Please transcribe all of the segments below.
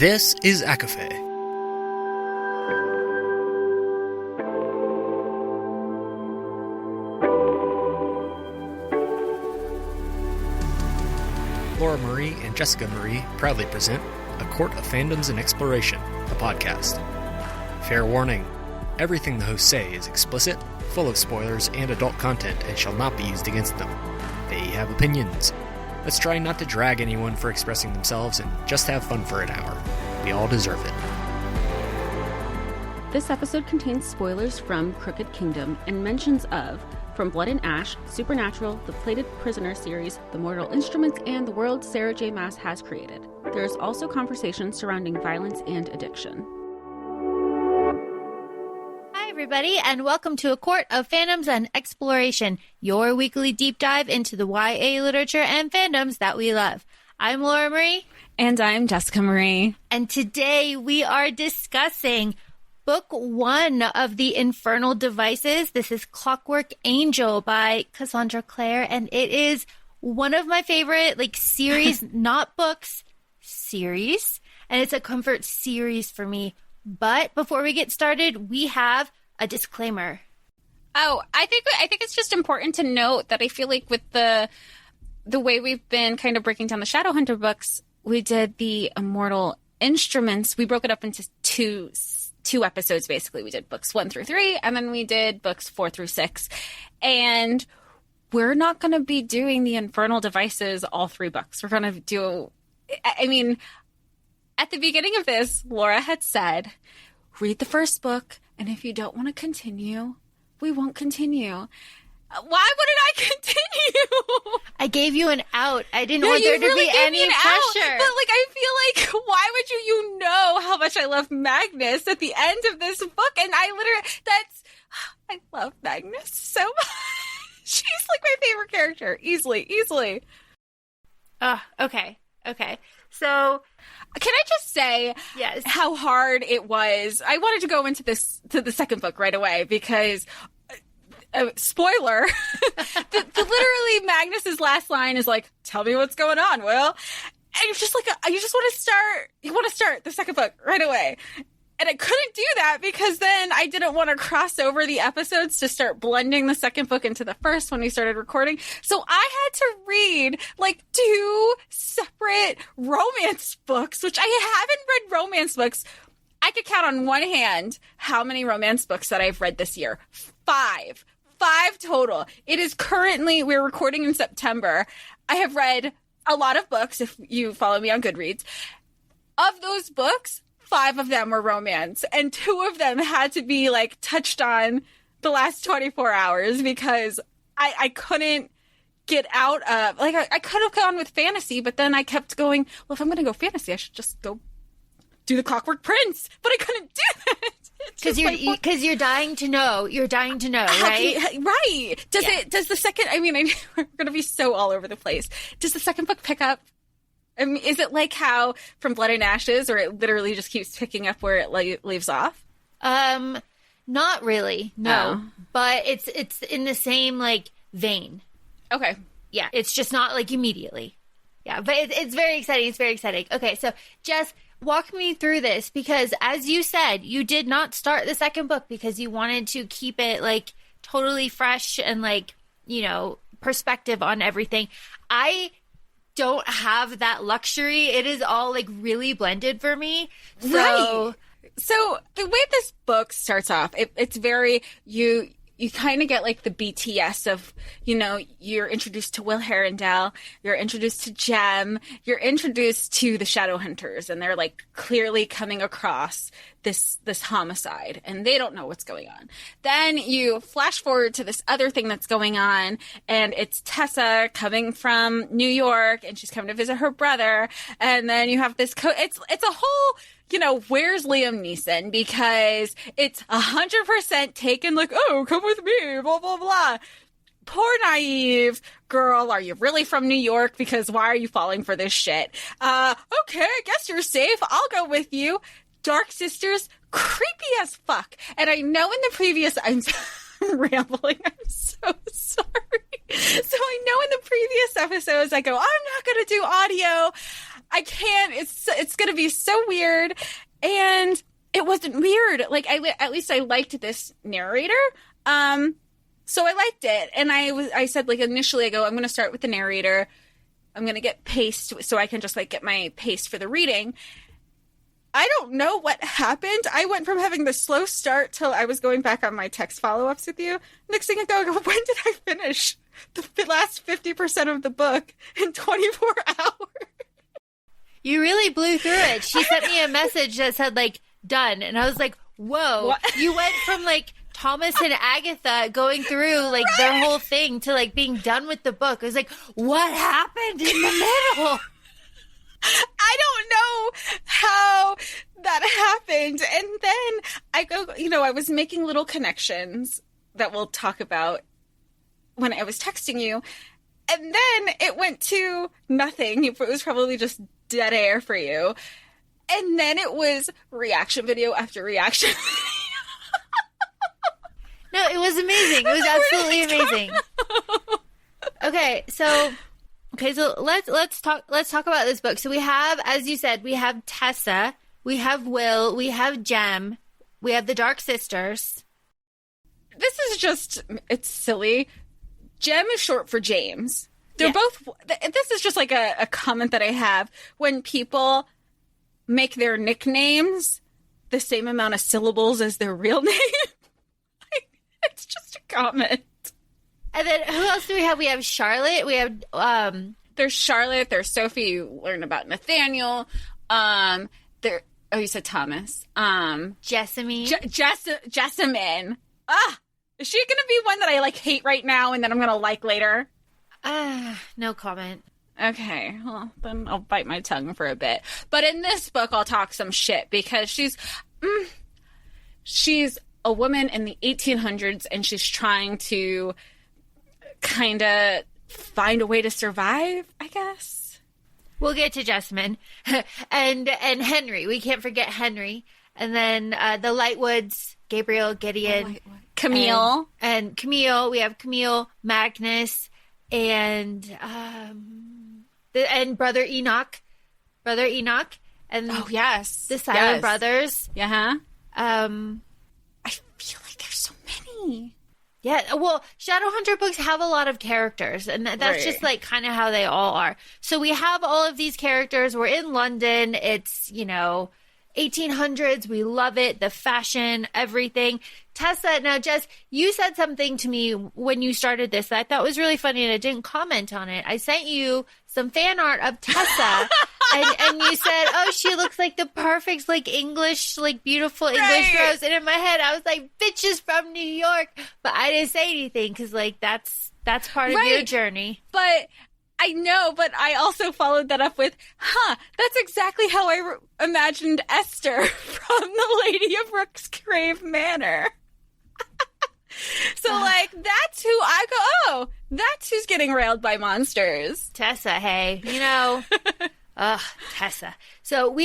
This is ACOFAE. Laura Marie and Jessica Marie proudly present A Court of Fandoms and Exploration, a podcast. Fair warning, everything the hosts say is explicit, full of spoilers and adult content and shall not be used against them. They have opinions. Let's try not to drag anyone for expressing themselves and just have fun for an hour. We all deserve it. This episode contains spoilers from Crooked Kingdom and mentions of From Blood and Ash, Supernatural, the Plated Prisoner series, the Mortal Instruments, and the world Sarah J. Maas has created. There is also conversation surrounding violence and addiction. Everybody, and welcome to A Court of Fandoms and Exploration, your weekly deep dive into the YA literature and fandoms that we love. I'm Laura Marie. And I'm Jessica Marie. And today we are discussing Book 1 of the Infernal Devices. This is Clockwork Angel by Cassandra Clare, and it is one of my favorite, series, not books, series. And it's a comfort series for me. But before we get started, we have a disclaimer. Oh, I think it's just important to note that I feel like with the way we've been kind of breaking down the Shadowhunter books, we did the Immortal Instruments. We broke it up into two episodes, basically. We did books 1 through 3, and then we did books 4 through 6. And we're not going to be doing the Infernal Devices all 3 books. We're going to do, at the beginning of this, Laura had said, read the first book, and if you don't want to continue, we won't continue. Why wouldn't I continue? I gave you an out. I didn't want there to be any pressure. But I feel like, why would you know how much I love Magnus at the end of this book? And I love Magnus so much. She's my favorite character. Easily. Okay. So, can I just say yes, how hard it was? I wanted to go into the second book right away because, spoiler, literally Magnus's last line is "Tell me what's going on, Will." And you're just you just want to start. You want to start the second book right away. And I couldn't do that because then I didn't want to cross over the episodes to start blending the second book into the first when we started recording. So I had to read 2 separate romance books, which I haven't read romance books. I could count on one hand how many romance books that I've read this year. 5 total. It is currently, we're recording in September. I have read a lot of books, if you follow me on Goodreads. Of those books, 5 of them were romance, and 2 of them had to be touched on the last 24 hours because I couldn't get out of, I could have gone with fantasy, but then I kept going, well, if I'm going to go fantasy, I should just go do the Clockwork Prince, but I couldn't do that. Because you're dying to know. You're dying to know, right? Right. Does the second, we're going to be so all over the place. Does the second book pick up? Is it how From Blood and Ashes, or it literally just keeps picking up where it leaves off? Not really, no. But it's in the same vein. Okay. Yeah, it's just not immediately. Yeah, but it's very exciting. It's very exciting. Okay, so Jess, walk me through this because, as you said, you did not start the second book because you wanted to keep it totally fresh and perspective on everything. I don't have that luxury. It is all really blended for me. Right. So the way this book starts off, it's very, you kind of get the BTS of, you're introduced to Will Herondale, you're introduced to Jem, you're introduced to the Shadowhunters, and they're clearly coming across this homicide, and they don't know what's going on. Then you flash forward to this other thing that's going on, and it's Tessa coming from New York, and she's coming to visit her brother, and then you have this it's a whole, where's Liam Neeson? Because it's 100% taken oh, come with me, blah, blah, blah. Poor naive girl, are you really from New York? Because why are you falling for this shit? Okay, I guess you're safe. I'll go with you. Dark Sisters, creepy as fuck. And I know in the previous, I'm rambling, I'm so sorry. So I know in the previous episodes, I go, I'm not going to do audio. I can't. It's going to be so weird. And it wasn't weird. Like, at least I liked this narrator. So I liked it. And I said, like, initially I go, I'm going to start with the narrator. I'm going to get pace so I can just, like, get my pace for the reading. I don't know what happened. I went from having the slow start till I was going back on my text follow-ups with you. Next thing I go, when did I finish the last 50% of the book in 24 hours? You really blew through it. She sent me a message that said, like, done. And I was like, whoa. What? You went from, like, Thomas and Agatha going through, like, their whole thing to, like, being done with the book. I was like, what happened in the middle? I don't know how that happened. And then I go, I was making little connections that we'll talk about when I was texting you. And then it went to nothing. It was probably just dead air for you. And then it was reaction video after reaction video. No, it was amazing. It was absolutely amazing. Okay, so let's talk about this book. So we have, as you said, we have Tessa, we have Will, we have Jem, we have the Dark Sisters. This is just, it's silly. Jem is short for James. They're both, this is just like a comment that I have when people make their nicknames the same amount of syllables as their real name. It's just a comment. And then who else do we have? We have Charlotte. We have there's Charlotte. There's Sophie. You learn about Nathaniel. You said Thomas. Jessamine. Jessamine. Is she gonna be one that I like hate right now and then I'm gonna like later? No comment. Okay, well then I'll bite my tongue for a bit. But in this book, I'll talk some shit because she's a woman in the 1800s and she's trying to kind of find a way to survive, I guess. We'll get to Jessamine and Henry. We can't forget Henry. And then the Lightwoods, Gabriel, Gideon, Camille. And Camille. We have Camille, Magnus, and Brother Enoch. Brother Enoch. And oh, yes. The Silent Brothers. Yeah. I feel like there's so many. Yeah, well, Shadowhunter books have a lot of characters, and that's just, like, kind of how they all are. So we have all of these characters. We're in London. It's, 1800s. We love it. The fashion, everything. Tessa, now, Jess, you said something to me when you started this that I thought was really funny, and I didn't comment on it. I sent you some fan art of Tessa, and you said, oh, she looks like the perfect, like, English, like, beautiful English rose. And in my head, I was like, bitch is from New York. But I didn't say anything because, like, that's part of your journey. But I know, but I also followed that up with, that's exactly how I imagined Esther from the Lady of Rooksgrave Manor. So, like, that's who I go, oh, that's who's getting railed by monsters. Tessa, hey, Tessa. So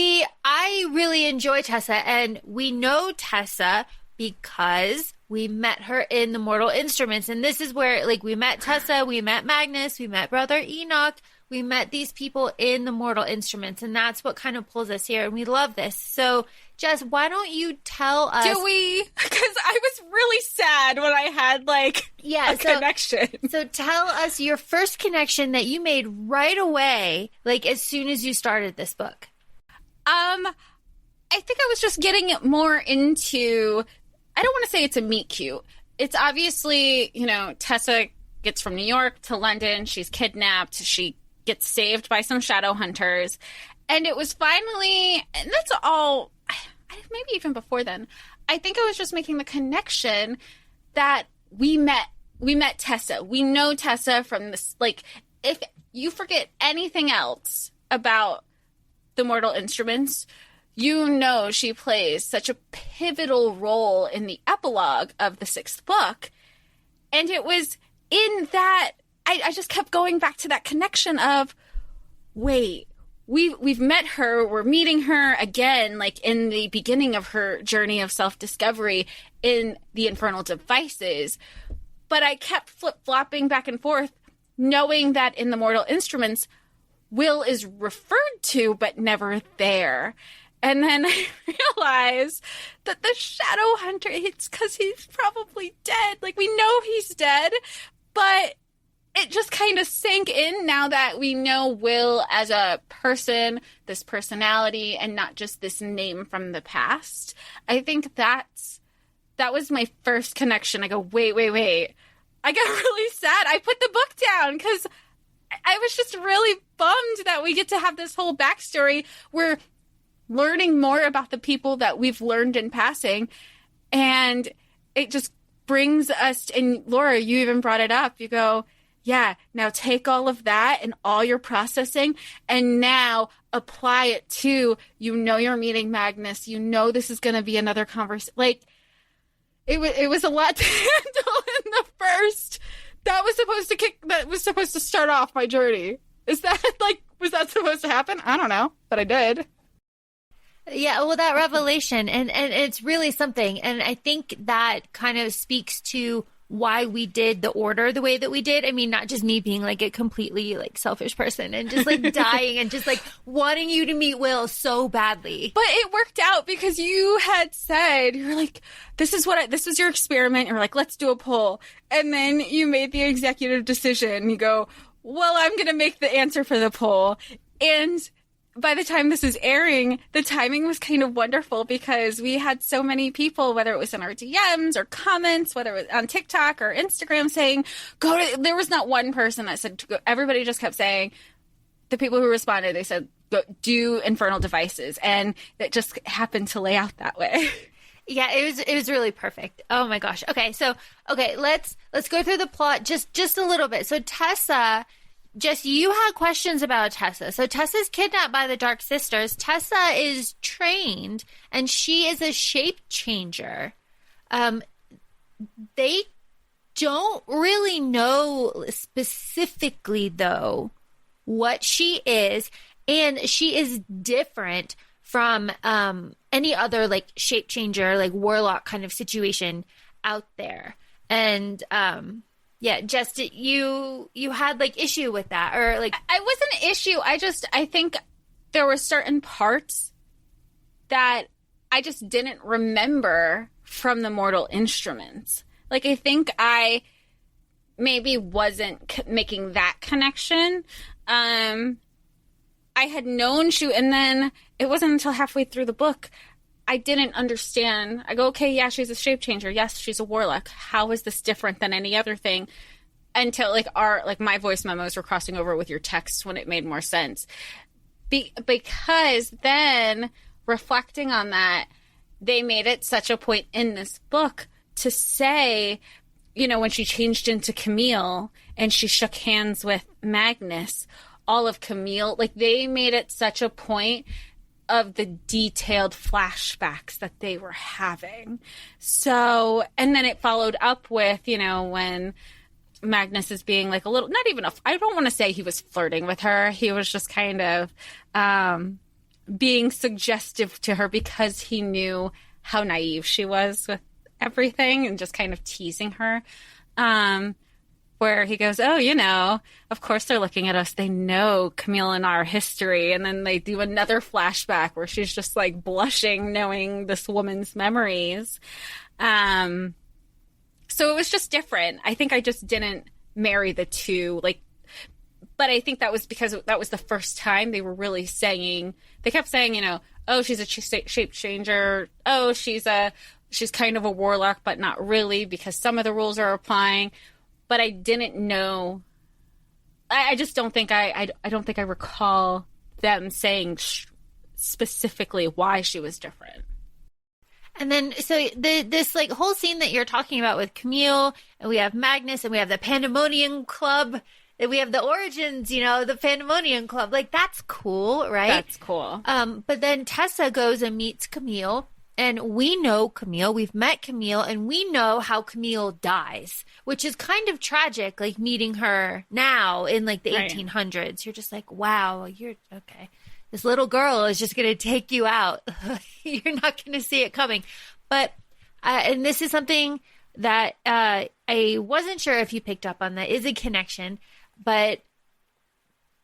I really enjoy Tessa, and we know Tessa because we met her in the Mortal Instruments. And this is where, like, we met Tessa, we met Magnus, we met Brother Enoch, we met these people in the Mortal Instruments, and that's what kind of pulls us here, and we love this. So, Jess, why don't you tell us... Do we? Because I was really sad when I had, like, a connection. So tell us your first connection that you made right away, like, as soon as you started this book. I think I was just getting more into... I don't want to say it's a meet cute. It's obviously, Tessa gets from New York to London. She's kidnapped. She gets saved by some Shadowhunters. And it was finally, and that's all, maybe even before then, I think I was just making the connection that we met Tessa. We know Tessa from this, like, if you forget anything else about the Mortal Instruments, she plays such a pivotal role in the epilogue of the 6th book. And it was in that, I just kept going back to that connection of, wait, we've met her, we're meeting her again, like in the beginning of her journey of self-discovery in the Infernal Devices. But I kept flip-flopping back and forth, knowing that in the Mortal Instruments, Will is referred to, but never there. And then I realize that the Shadowhunter, it's because he's probably dead. Like, we know he's dead, but it just kind of sank in now that we know Will as a person, this personality, and not just this name from the past. I think that was my first connection. I go, wait. I got really sad. I put the book down because I was just really bummed that we get to have this whole backstory. We're learning more about the people that we've learned in passing. And it just brings us, and Laura, you even brought it up. You go, yeah, now take all of that and all your processing and now apply it to, you're meeting Magnus. This is going to be another conversation. Like, it was a lot to handle in the first. That was supposed to start off my journey. Was that supposed to happen? I don't know, but I did. Yeah, well, that revelation, and it's really something. And I think that kind of speaks to why we did the order the way that we did. I mean, not just me being like a completely like selfish person and just like dying and just like wanting you to meet Will so badly. But it worked out because you had said, you were like, this was your experiment. You're like, let's do a poll. And then you made the executive decision. You go, well, I'm going to make the answer for the poll. And by the time this is airing, the timing was kind of wonderful because we had so many people, whether it was in our DMs or comments, whether it was on TikTok or Instagram, saying, there was not one person that said, to go. Everybody just kept saying, the people who responded, they said, go, do Infernal Devices. And it just happened to lay out that way. Yeah, it was really perfect. Oh my gosh. Okay, let's go through the plot just a little bit. So Tessa, Jess, you had questions about Tessa. So Tessa's kidnapped by the Dark Sisters. Tessa is trained, and she is a shape changer. They don't really know specifically, though, what she is, and she is different from any other like shape changer, like warlock kind of situation out there. And yeah, Jess, you had like issue with that, or like I wasn't an issue. I think there were certain parts that I just didn't remember from the Mortal Instruments. Like, I think I maybe wasn't making that connection. I had known and then it wasn't until halfway through the book I didn't understand. I go, okay, yeah, she's a shape changer. Yes, she's a warlock. How is this different than any other thing? Until my voice memos were crossing over with your text when it made more sense. Because then reflecting on that, they made it such a point in this book to say, when she changed into Camille and she shook hands with Magnus, all of Camille, like they made it such a point of the detailed flashbacks that they were having. So, and then it followed up with, when Magnus is being like a little, not even I don't want to say he was flirting with her. He was just kind of being suggestive to her because he knew how naive she was with everything and just kind of teasing her. Where he goes, of course they're looking at us. They know Camille and our history. And then they do another flashback where she's just like blushing knowing this woman's memories. So it was just different. I think I just didn't marry the two. But I think that was because that was the first time they were really saying, they kept saying, oh, she's a shape changer. Oh, she's kind of a warlock, but not really because some of the rules are applying. But I didn't know. I just don't think I don't think I recall them saying specifically why she was different. And then, so this like whole scene that you're talking about with Camille, and we have Magnus, and we have the Pandemonium Club, and we have the origins, the Pandemonium Club. Like, that's cool, right? That's cool. But then Tessa goes and meets Camille. And we know Camille, we've met Camille, and we know how Camille dies, which is kind of tragic, like meeting her now in like the 1800s. You're just like, wow, you're okay. This little girl is just going to take you out. You're not going to see it coming. But, and this is something that I wasn't sure if you picked up on, that is a connection, but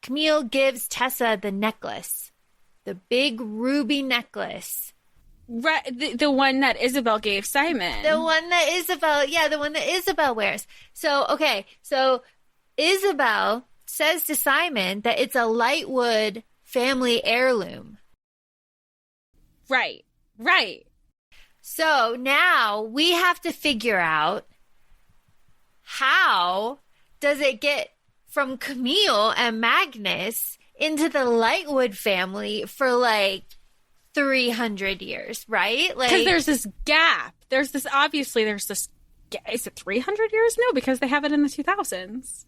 Camille gives Tessa the necklace, the big ruby necklace. Right, the one that Isabel gave Simon. The one that Isabel wears. So, okay, so Isabel says to Simon that it's a Lightwood family heirloom. Right. So now we have to figure out, how does it get from Camille and Magnus into the Lightwood family for like 300 years, right? Like, because there's this gap. Is it 300 years? No, because they have it in the 2000s.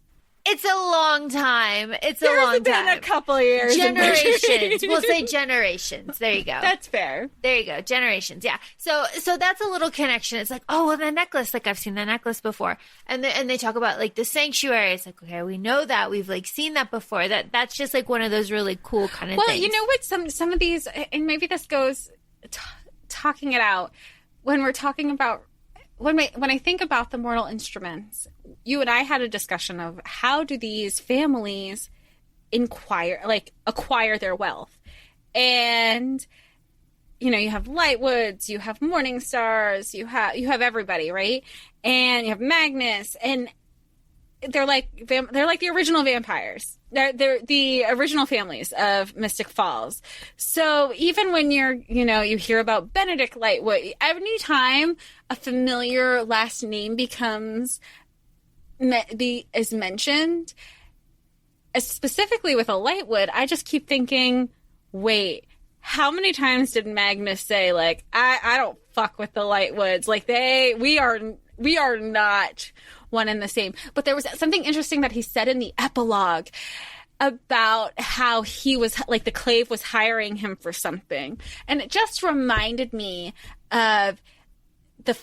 It's a long time. There's been a couple of years. Generations. We'll say generations. There you go. That's fair. There you go. Generations. Yeah. So that's a little connection. It's like, oh, well, the necklace. Like, I've seen the necklace before. And they talk about like the sanctuary. It's like, okay, we know that. We've like seen that before. That's just like one of those really cool kind of things. Well, you know what? Some of these, and maybe this goes talking it out when we're talking about, when I think about the mortal instruments, you and I had a discussion of how do these families acquire their wealth. And, you know, you have Lightwoods, you have Morning Stars, you have everybody, right? And you have Magnus, and they're like the original vampires. They're the original families of Mystic Falls. So even when you hear about Benedict Lightwood, any time a familiar last name is mentioned, specifically with a Lightwood, I just keep thinking, wait, how many times did Magnus say, like, I don't fuck with the Lightwoods? Like, we are not one and the same. But there was something interesting that he said in the epilogue about how he was, like, the Clave was hiring him for something. And it just reminded me of the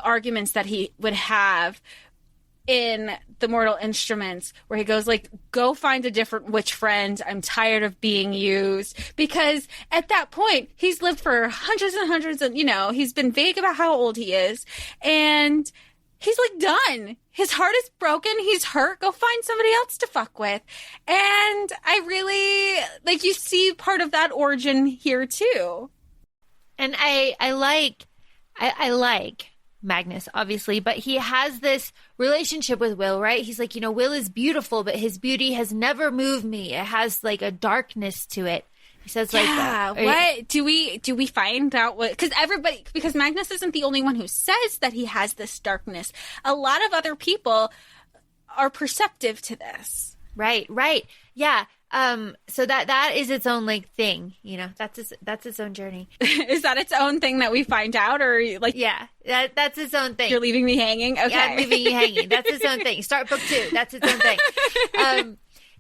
arguments that he would have in the Mortal Instruments, where he goes like, go find a different witch friend. I'm tired of being used. Because at that point, he's lived for hundreds and hundreds of, he's been vague about how old he is. And he's like done. His heart is broken. He's hurt. Go find somebody else to fuck with. And I really, you see part of that origin here too. And I like Magnus, obviously, but he has this relationship with Will, right? He's like, Will is beautiful, but his beauty has never moved me. It has like a darkness to it. He says, what do we find out? Because Magnus isn't the only one who says that he has this darkness. A lot of other people are perceptive to this. Right. Yeah. So that is its own thing, that's its own journey. Is that its own thing that we find out, or yeah, that's its own thing. You're leaving me hanging. Okay. Yeah, I'm leaving you hanging. That's its own thing. Start book 2. That's its own thing.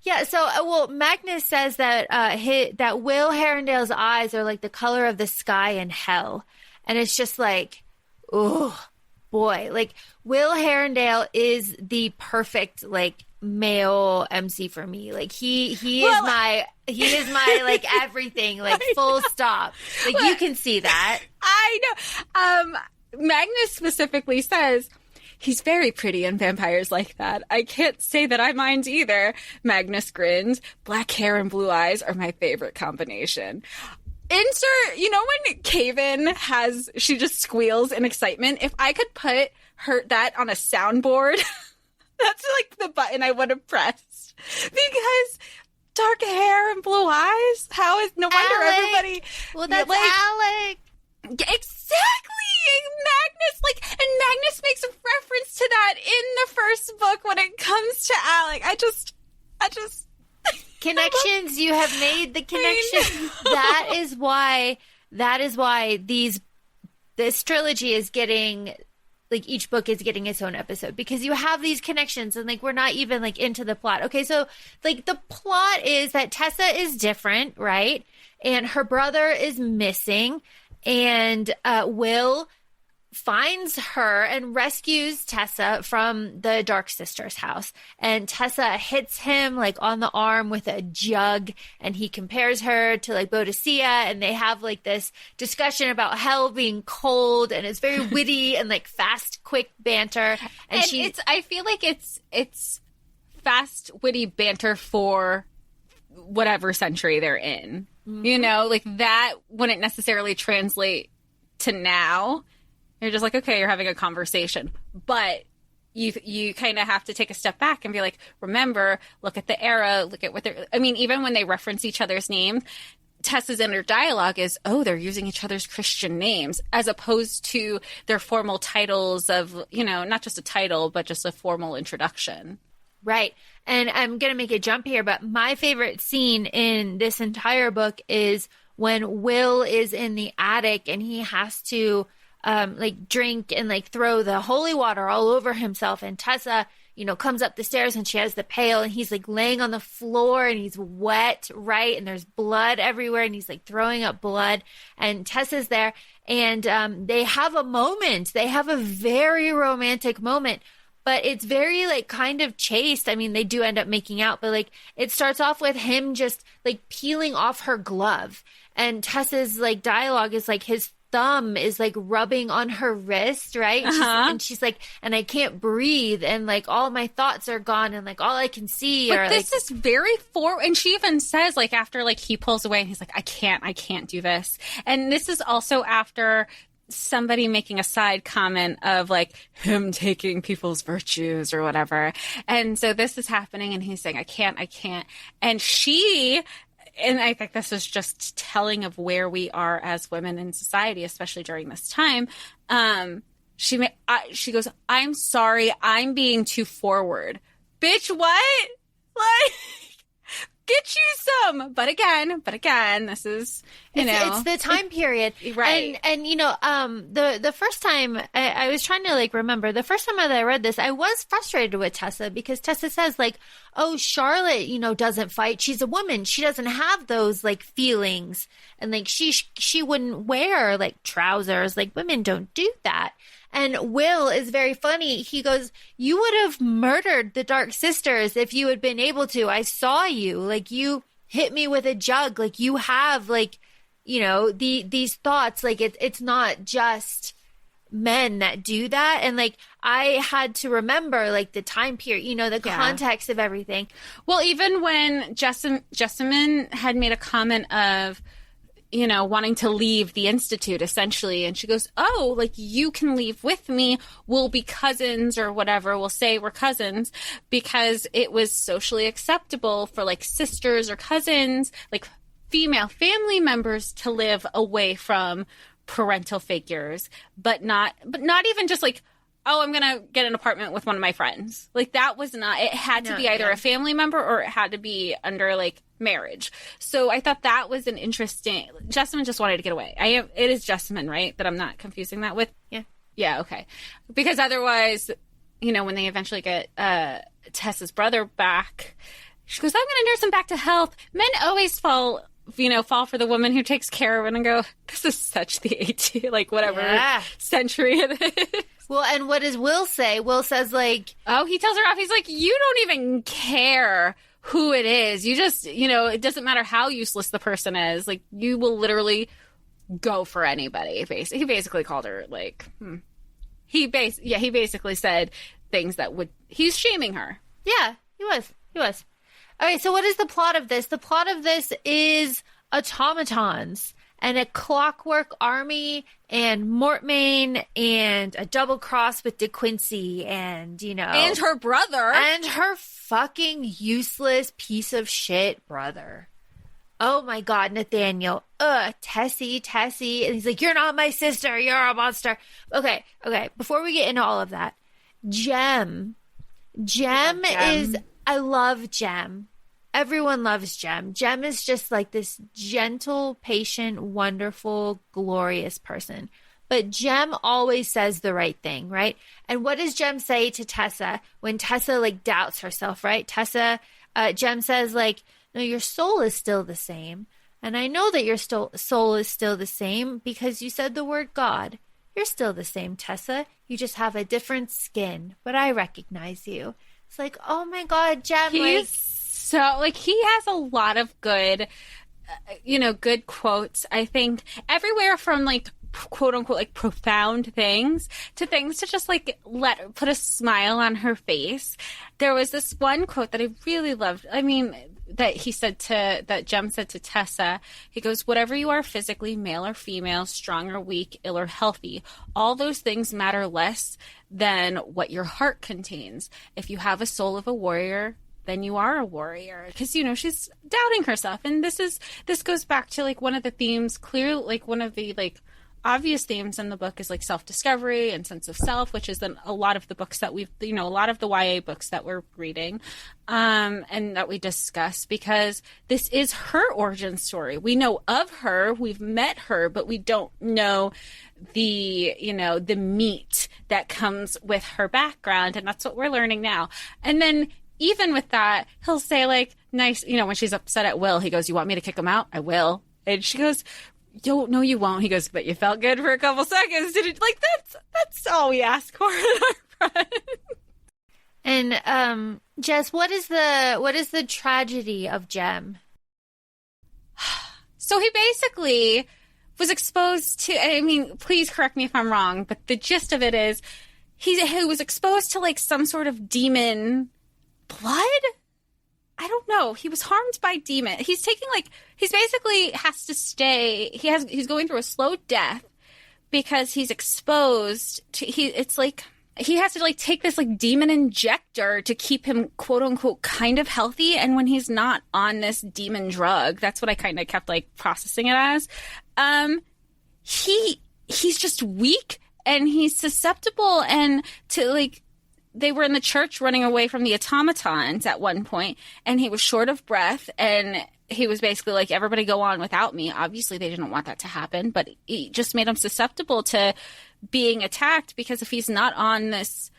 Yeah. So, Magnus says that, that Will Herondale's eyes are like the color of the sky in hell. And it's just like, oh boy, Will Herondale is the perfect, male MC for me. He is my everything, full stop. You can see that. I know. Magnus specifically says he's very pretty in vampires like that. I can't say that I mind either. Magnus grins. Black hair and blue eyes are my favorite combination. Insert, when Caven she just squeals in excitement. If I could put that on a soundboard, that's the button I would have pressed. Because dark hair and blue eyes? No wonder Alec. Everybody... Well, that's Alec. Exactly! Magnus, and Magnus makes a reference to that in the first book when it comes to Alec. I just... Connections, you have made the connection. That is why this trilogy is getting... each book is getting its own episode, because you have these connections and we're not even into the plot. Okay, so the plot is that Tessa is different, right? And her brother is missing, and Will finds her and rescues Tessa from the Dark Sister's house. And Tessa hits him on the arm with a jug, and he compares her to Boadicea, and they have this discussion about hell being cold, and it's very witty and fast, quick banter. And I feel it's fast, witty banter for whatever century they're in. You know, like that wouldn't necessarily translate to now. You're just like, okay, you're having a conversation. But you kind of have to take a step back and be like, remember, look at the era, look at what they're... I mean, even when they reference each other's names, Tessa's inner dialogue is, oh, they're using each other's Christian names, as opposed to their formal titles of, you know, not just a title, but just a formal introduction. Right. And I'm going to make a jump here, but my favorite scene in this entire book is when Will is in the attic and he has to like drink and like throw the holy water all over himself. And Tessa, you know, comes up the stairs and she has the pail and he's like laying on the floor and he's wet, right? And there's blood everywhere and he's like throwing up blood. And Tessa's there and they have a moment. They have a very romantic moment. But it's very, like, kind of chaste. I mean, they do end up making out. But, like, it starts off with him just, like, peeling off her glove. And Tessa's, like, dialogue is, like, his thumb is, like, rubbing on her wrist, right? And she's like, and I can't breathe. And, like, all my thoughts are gone. And, like, all I can see but are, this like... is very and she even says, like, after, like, he pulls away and he's like, I can't do this. And this is also after... somebody making a side comment of like him taking people's virtues or whatever. And so this is happening and he's saying, I can't. And she, and I think this is just telling of where we are as women in society, especially during this time. She goes, I'm sorry, I'm being too forward. Bitch, what? Like, get you some. But again, this is, it's the time period. Right. And you know, the first time I was trying to like remember, the first time that I read this, I was frustrated with Tessa because Tessa says like, oh, Charlotte, you know, doesn't fight. She's a woman. She doesn't have those like feelings. And like, she wouldn't wear like trousers. Like women don't do that. And Will is very funny. He goes, you would have murdered the Dark Sisters if you had been able to. I saw you. Like, you hit me with a jug. Like, you have, like, you know, these thoughts. Like, it's not just men that do that. And, like, I had to remember, like, the time period, you know, the context of everything. Well, even when Jessamine had made a comment of, you know, wanting to leave the Institute, essentially. And she goes, oh, like, you can leave with me. We'll be cousins or whatever. We'll say we're cousins because it was socially acceptable for, like, sisters or cousins, like, female family members to live away from parental figures, but not even just, like, oh, I'm going to get an apartment with one of my friends. Like, that was not, it had to be either a family member or it had to be under, like, marriage. So I thought that was an interesting, Jessamine just wanted to get away. It is Jessamine, right? That I'm not confusing that with? Yeah. Yeah, okay. Because otherwise, you know, when they eventually get Tessa's brother back, she goes, I'm going to nurse him back to health. Men always fall for the woman who takes care of it and go, this is such the 18, like, whatever century it is. Well, and what does Will say? Will says, like... Oh, he tells her off. He's like, you don't even care who it is. You just, you know, it doesn't matter how useless the person is. Like, you will literally go for anybody. He basically called her, like... He basically said things that would... He's shaming her. Yeah, he was. Okay, so what is the plot of this? The plot of this is automatons and a clockwork army and Mortmain and a double cross with De Quincey and, you know... And her brother. And her fucking useless piece of shit brother. Oh my God, Nathaniel. Tessie. And he's like, you're not my sister. You're a monster. Okay. Before we get into all of that, Jem is... I love Jem. Everyone loves Jem. Jem is just like this gentle, patient, wonderful, glorious person. But Jem always says the right thing, right? And what does Jem say to Tessa when Tessa, like, doubts herself, right? Jem says, like, no, your soul is still the same. And I know that your soul is still the same because you said the word God. You're still the same, Tessa. You just have a different skin. But I recognize you. It's like, oh my God, Jem. So, like, he has a lot of good, good quotes, I think, everywhere from, like, quote unquote, like, profound things to just, like, put a smile on her face. There was this one quote that I really loved. I mean, that Jem said to Tessa. He goes, whatever you are physically, male or female, strong or weak, ill or healthy, all those things matter less than what your heart contains. If you have a soul of a warrior, then you are a warrior. Because, she's doubting herself. And this goes back to like one of the themes, clearly, like one of the like obvious themes in the book is like self-discovery and sense of self, which is a lot of the books that we've, a lot of the YA books that we're reading, and that we discuss, because this is her origin story. We know of her, we've met her, but we don't know the meat that comes with her background. And that's what we're learning now. And then even with that, he'll say like, nice, when she's upset at Will, he goes, you want me to kick him out? I will. And she goes, no, you won't. He goes, but you felt good for a couple seconds. Did it? Like, that's all we ask for in our friend. And Jess, what is the tragedy of Jem? So he basically was exposed to, I mean, please correct me if I'm wrong, but the gist of it is he was exposed to like some sort of demon blood. I don't know. He was harmed by demon. He's basically has to stay. He's going through a slow death because he's exposed to, it's like he has to like take this like demon injector to keep him quote unquote kind of healthy. And when he's not on this demon drug, that's what I kind of kept like processing it as. He's just weak and he's susceptible, and to like, they were in the church running away from the automatons at one point, and he was short of breath, and he was basically like, everybody go on without me. Obviously, they didn't want that to happen, but it just made him susceptible to being attacked, because if he's not on this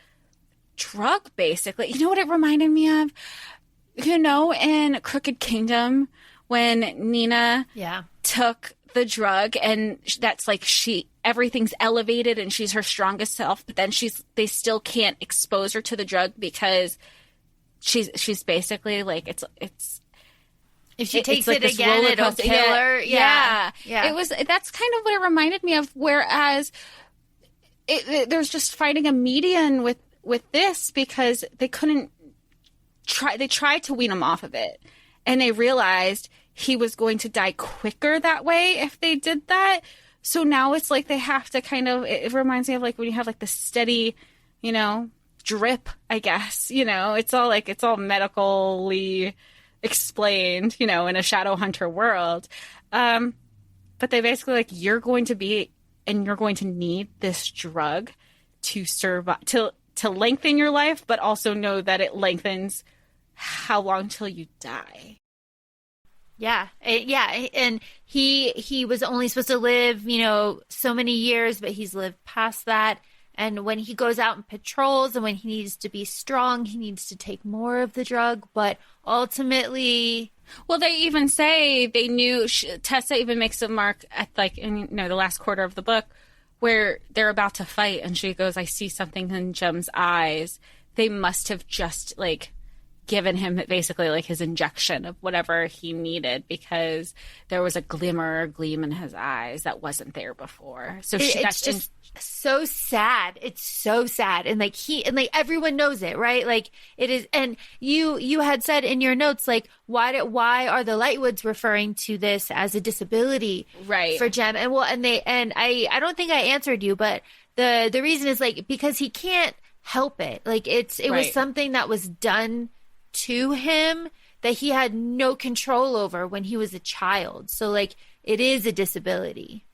drug, basically, you know what it reminded me of? In Crooked Kingdom, when Nina took the drug, and that's like everything's elevated and she's her strongest self, but then they still can't expose her to the drug because she's basically like, it's if she takes like it again, it'll kill her. Yeah. That's kind of what it reminded me of. Whereas there's just finding a median with this, because they tried to wean him off of it, and they realized he was going to die quicker that way if they did that. So now it's like they have to kind of, it reminds me of like when you have like the steady, drip, I guess, it's all medically explained, in a Shadowhunter world. But they basically like, you're going to need this drug to survive, to lengthen your life, but also know that it lengthens how long till you die. Yeah. And he was only supposed to live, so many years, but he's lived past that. And when he goes out and patrols and when he needs to be strong, he needs to take more of the drug. But ultimately, well, they even say they knew, Tessa even makes a mark at like, in, the last quarter of the book where they're about to fight. And she goes, I see something in Jem's eyes. They must have just like given him basically like his injection of whatever he needed, because there was a gleam in his eyes that wasn't there before. So it's just so sad. It's so sad. And like everyone knows it, right? Like it is. And you had said in your notes, like, why are the Lightwoods referring to this as a disability, right, for Jem? And I don't think I answered you, but the reason is like, because he can't help it. Like it was something that was done to him that he had no control over when he was a child. So like it is a disability.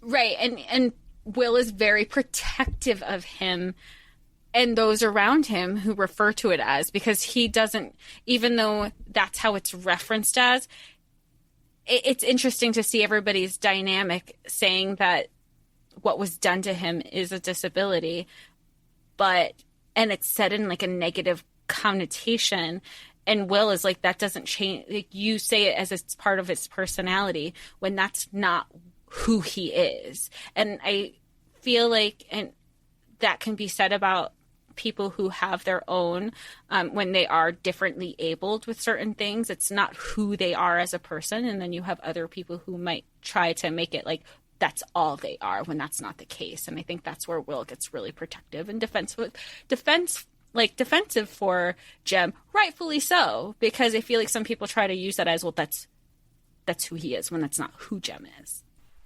Right. And Will is very protective of him and those around him who refer to it as, because he doesn't, even though that's how it's referenced as, it's interesting to see everybody's dynamic saying that what was done to him is a disability, and it's said in like a negative connotation, and Will is like, that doesn't change. Like, you say it as it's part of his personality when that's not who he is. And I feel like, and that can be said about people who have their own, when they are differently abled with certain things, it's not who they are as a person. And then you have other people who might try to make it like that's all they are, when that's not the case. And I think that's where Will gets really protective and defensive like defensive for Jem, rightfully so, because I feel like some people try to use that as, well, that's who he is, when that's not who Jem is.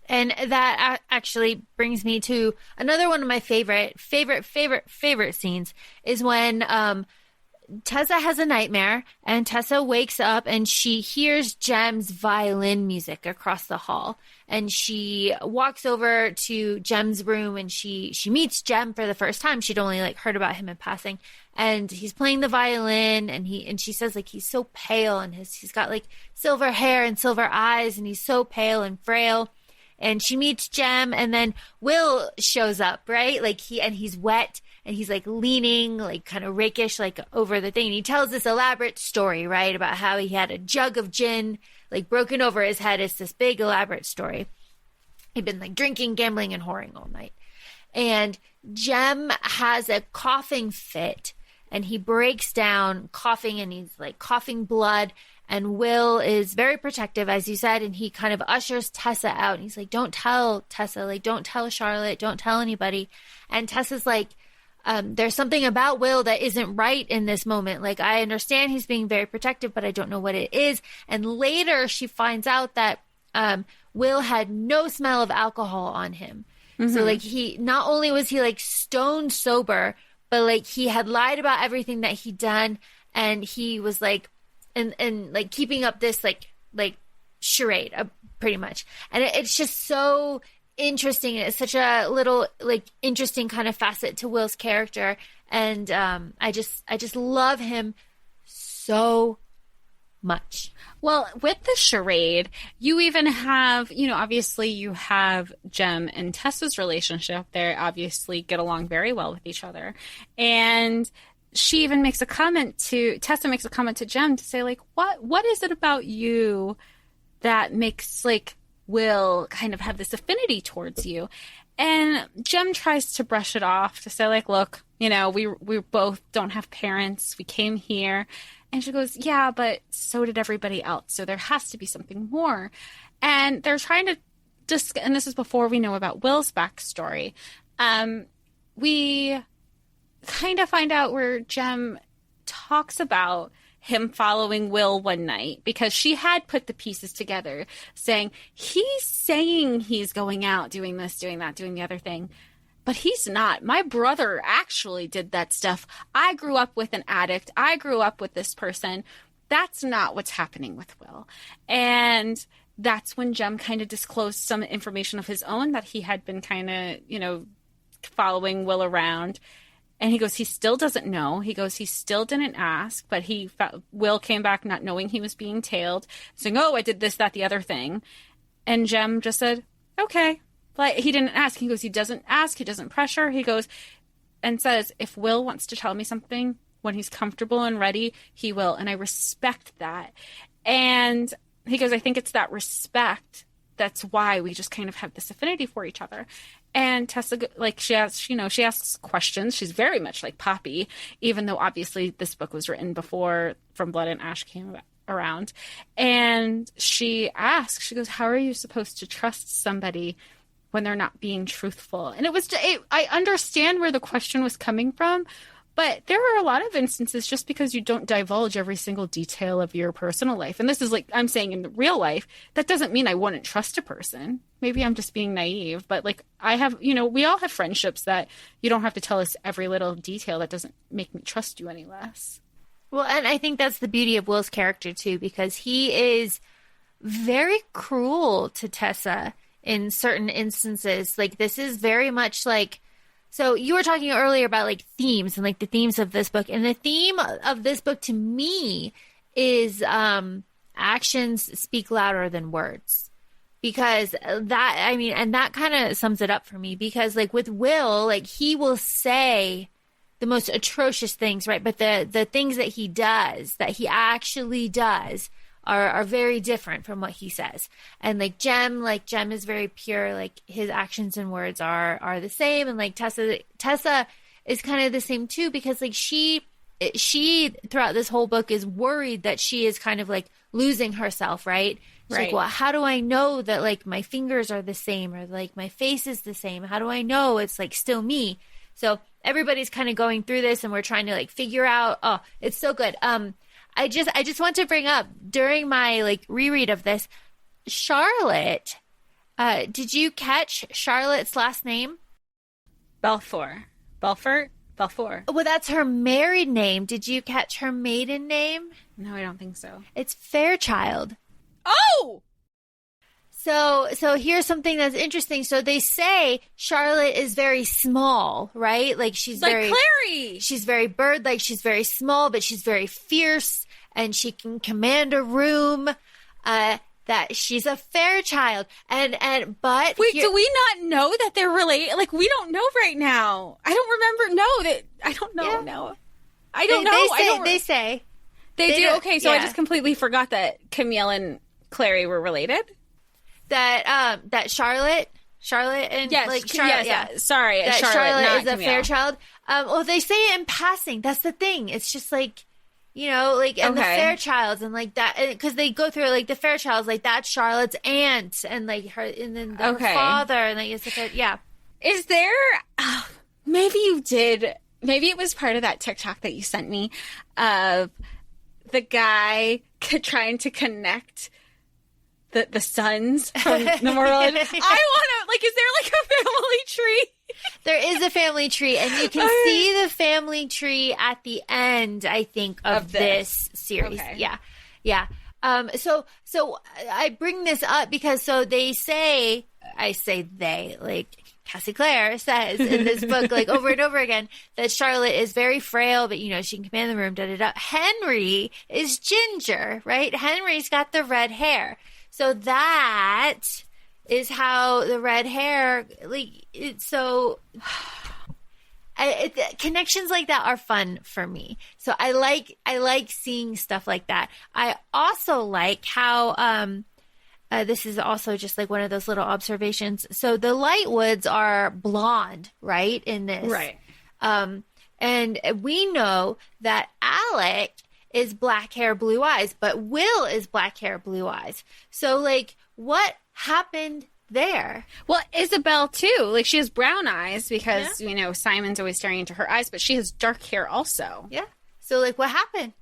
And that actually brings me to another one of my favorite scenes is when Tessa has a nightmare, and Tessa wakes up and she hears Jem's violin music across the hall. And she walks over to Jem's room and she meets Jem for the first time. She'd only like heard about him in passing. And he's playing the violin, and she says like he's so pale, and he's got like silver hair and silver eyes, and he's so pale and frail. And she meets Jem, and then Will shows up, right? Like he's wet, and he's like leaning, like kind of rakish, like over the thing. And he tells this elaborate story, right? About how he had a jug of gin, like broken over his head. It's this big elaborate story. He'd been like drinking, gambling, and whoring all night. And Jem has a coughing fit, and he breaks down coughing, and he's like coughing blood. And Will is very protective, as you said, and he kind of ushers Tessa out. And he's like, don't tell Tessa, like, don't tell Charlotte, don't tell anybody. And Tessa's like, there's something about Will that isn't right in this moment. Like, I understand he's being very protective, but I don't know what it is. And later she finds out that Will had no smell of alcohol on him. Mm-hmm. So, like, not only was he, like, stone sober, but, like, he had lied about everything that he'd done. And he was, like, and like keeping up this like charade pretty much. And it's just so interesting. It's such a little like interesting kind of facet to Will's character. And I just love him so much. Well, with the charade, you even have, obviously you have Jem and Tessa's relationship. They obviously get along very well with each other. And Tessa makes a comment to Jem to say, like, what is it about you that makes, like, Will kind of have this affinity towards you? And Jem tries to brush it off to say, like, look, we both don't have parents. We came here. And she goes, yeah, but so did everybody else. So there has to be something more. And they're trying to and this is before we know about Will's backstory. We kind of find out where Jem talks about him following Will one night, because she had put the pieces together saying he's going out doing this, doing that, doing the other thing, but he's not. My brother actually did that stuff. I grew up with an addict. I grew up with this person. That's not what's happening with Will. And that's when Jem kind of disclosed some information of his own, that he had been kind of, following Will around. And he goes, he still doesn't know. He goes, he still didn't ask, but Will came back not knowing he was being tailed, saying, oh, I did this, that, the other thing. And Jem just said, okay. But he didn't ask. He goes, he doesn't ask. He doesn't pressure. He goes and says, if Will wants to tell me something when he's comfortable and ready, he will. And I respect that. And he goes, I think it's that respect that's why we just kind of have this affinity for each other. And Tessa, like, she asks questions. She's very much like Poppy, even though obviously this book was written before From Blood and Ash came around. And she asks, she goes, how are you supposed to trust somebody when they're not being truthful? And I understand where the question was coming from, but there are a lot of instances, just because you don't divulge every single detail of your personal life, and this is like I'm saying in real life, that doesn't mean I wouldn't trust a person. Maybe I'm just being naive, but like I have, we all have friendships that you don't have to tell us every little detail. That doesn't make me trust you any less. Well, and I think that's the beauty of Will's character too, because he is very cruel to Tessa in certain instances. Like, this is very much like, so you were talking earlier about like themes and like the themes of this book, and the theme of this book to me is actions speak louder than words. Because that kind of sums it up for me, because like with Will, like he will say the most atrocious things, right? But the things that he does, that he actually does, are very different from what he says. And like Jem is very pure, like his actions and words are the same. And like Tessa is kind of the same too, because like she throughout this whole book is worried that she is kind of like losing herself, right? She's like, well, how do I know that like my fingers are the same, or like my face is the same? How do I know it's like still me? So everybody's kind of going through this, and we're trying to like figure out. Oh, it's so good. I just want to bring up during my like reread of this, Charlotte. Did you catch Charlotte's last name? Belfort. Well, that's her married name. Did you catch her maiden name? No, I don't think so. It's Fairchild. Oh! So here's something that's interesting. So they say Charlotte is very small, right? Like she's like very Clary. She's very bird-like. She's very small, but she's very fierce, and she can command a room. That she's a Fairchild, but wait, do we not know that they're related? Like we don't know right now. I don't remember. No, that I don't know. Yeah. No, I don't know. They say they do. Okay, so yeah. I just completely forgot that Camille and Clary were related. That Charlotte and yes, like Charlotte, yes, yeah. Sorry, that Charlotte is a Camille. Fairchild. Well, they say it in passing. That's the thing. It's just like, you know, like, and the Fairchilds and like that, because they go through like the Fairchilds, like that's Charlotte's aunt and like her, and then her father, and like it's like yeah. Is there? Maybe you did. Maybe it was part of that TikTok that you sent me of the guy trying to connect the sons from the Mortal. I want to, like, is there like a family tree? There is a family tree, and you can see the family tree at the end, I think, of this series. Okay. Yeah. So I bring this up because they say, I say they, like Cassie Clare says in this book, like over and over again, that Charlotte is very frail, but, you know, she can command the room, da-da-da. Henry is ginger, right? Henry's got the red hair. So that is how the red hair, like, connections like that are fun for me. So I like seeing stuff like that. I also like how, this is also just like one of those little observations. So the Lightwoods are blonde, right? In this. Right. And we know that Alec is black hair, blue eyes, but Will is black hair, blue eyes. So like, what happened there? Well, Isabel too. Like she has brown eyes because, you know, Simon's always staring into her eyes, but she has dark hair also. Yeah. So like, what happened?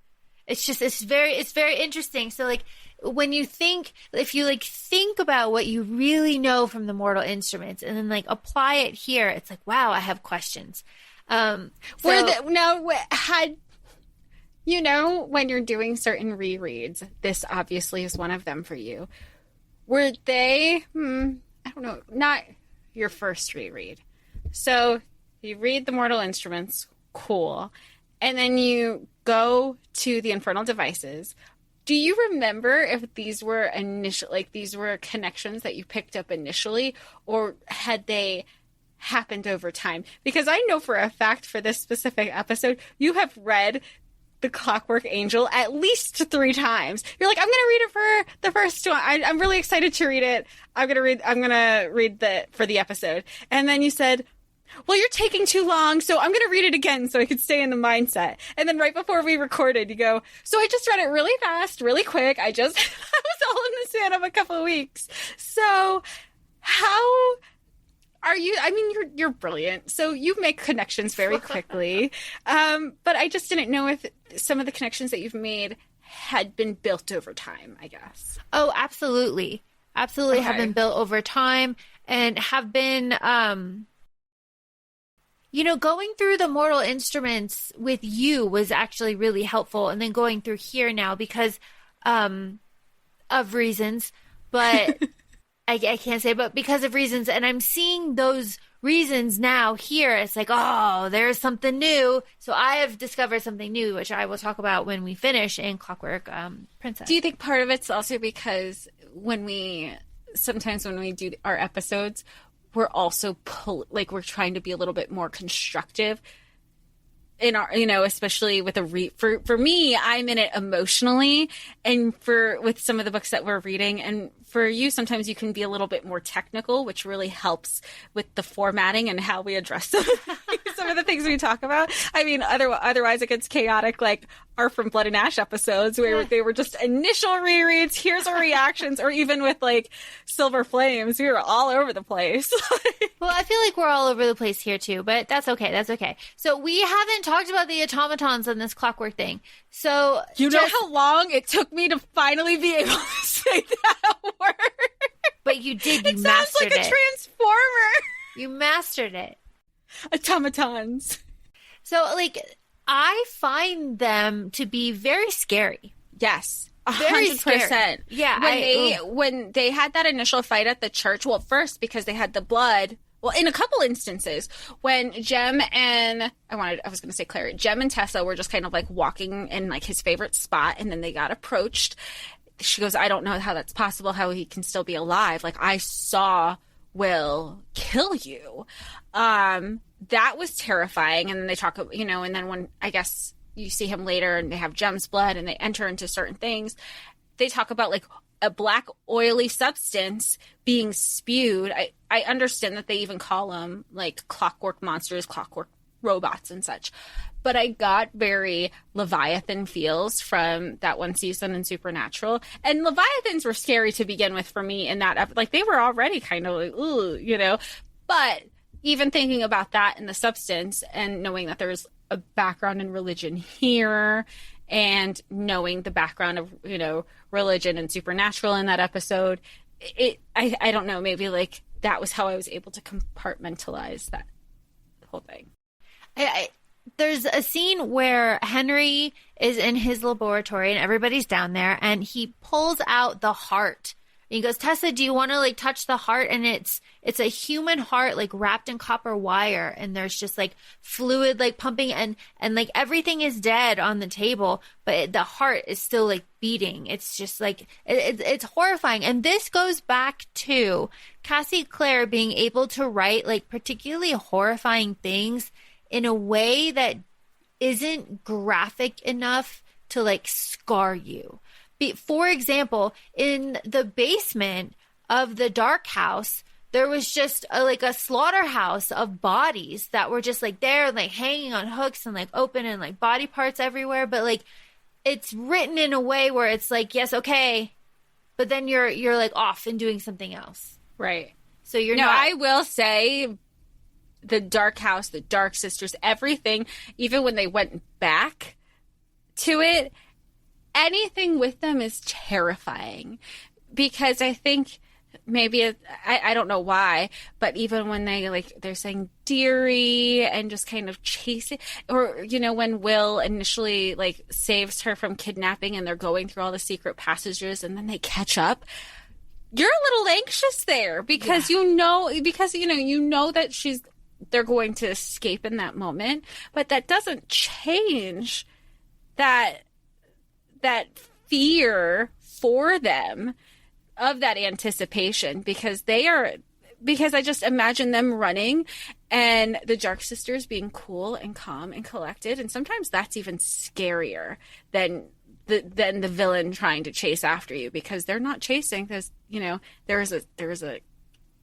It's very interesting. So like, when you think, if you like think about what you really know from the Mortal Instruments and then like apply it here, it's like, wow, I have questions. You know, when you're doing certain rereads, this obviously is one of them for you. Were they, I don't know, not your first reread. So you read the Mortal Instruments, cool. And then you go to the Infernal Devices. Do you remember if these were these were connections that you picked up initially, or had they happened over time? Because I know for a fact for this specific episode, you have read the Clockwork Angel at least 3 times. You're like, I'm going to read it for the first one. I'm really excited to read it. I'm going to read for the episode. And then you said, well, you're taking too long, so I'm going to read it again so I could stay in the mindset. And then right before we recorded, you go, so I just read it really fast, really quick. I was all in the span of a couple of weeks. So how are you? I mean, you're brilliant. So you make connections very quickly. But I just didn't know if some of the connections that you've made had been built over time, I guess. Oh, absolutely. Absolutely have been built over time and have been, going through the Mortal Instruments with you was actually really helpful. And then going through here now because of reasons, but I can't say, but because of reasons. And I'm seeing those reasons now here. It's like, oh, there's something new. So I have discovered something new, which I will talk about when we finish in Clockwork Princess. Do you think part of it's also because sometimes when we do our episodes, we're also we're trying to be a little bit more constructive in our, especially with for me, I'm in it emotionally, and with some of the books that we're reading, and for you, sometimes you can be a little bit more technical, which really helps with the formatting and how we address some some of the things we talk about. I mean, otherwise it gets chaotic, like our From Blood and Ash episodes where they were just initial rereads, here's our reactions, or even with like Silver Flames, we were all over the place. Well, I feel like we're all over the place here too, but that's okay. That's okay. So we haven't talked about the automatons on this Clockwork thing. So you know how long it took me to finally be able to say that word? But you did. It sounds like a transformer. You mastered it. Automatons. So, like, I find them to be very scary. Yes. Very 100%. scary. Yeah. When they had that initial fight at the church, well, first because they had the blood. Well, in a couple instances, when Jem and Jem and Tessa were just kind of like walking in like his favorite spot, and then they got approached. She goes, I don't know how that's possible, how he can still be alive. Like, I saw Will kill you. That was terrifying. And then they talk, you know, and then when I guess you see him later and they have Jem's blood and they enter into certain things, they talk about like a black oily substance being spewed. I understand that they even call them like clockwork monsters, clockwork robots and such. But I got very Leviathan feels from that one season in Supernatural. And Leviathans were scary to begin with for me in that like they were already kind of like, ooh, you know. But even thinking about that and the substance and knowing that there's a background in religion here and knowing the background of, you know, religion and Supernatural in that episode, I don't know, maybe like that was how I was able to compartmentalize that whole thing. There's a scene where Henry is in his laboratory and everybody's down there and he pulls out the heart. And he goes, Tessa, do you want to like touch the heart? And it's a human heart like wrapped in copper wire, and there's just like fluid like pumping and like everything is dead on the table, but the heart is still like beating. It's just like it's horrifying. And this goes back to Cassie Clare being able to write like particularly horrifying things in a way that isn't graphic enough to like scar you. For example, in the basement of the Dark House, there was just a slaughterhouse of bodies that were just like there, like hanging on hooks and like open and like body parts everywhere. But like it's written in a way where it's like, yes, okay, but then you're like off and doing something else, right? So you're no. not. I will say, the Dark House, the Dark Sisters, everything, even when they went back to it, anything with them is terrifying, because I think maybe I don't know why, but even when they're saying dearie and just kind of chasing, or you know, when Will initially like saves her from kidnapping and they're going through all the secret passages and then they catch up, you're a little anxious there because you know that they're going to escape in that moment, but that doesn't change that fear for them of that anticipation, because I just imagine them running and the Dark Sisters being cool and calm and collected, and sometimes that's even scarier than the villain trying to chase after you, because they're not chasing. There's, you know, there's a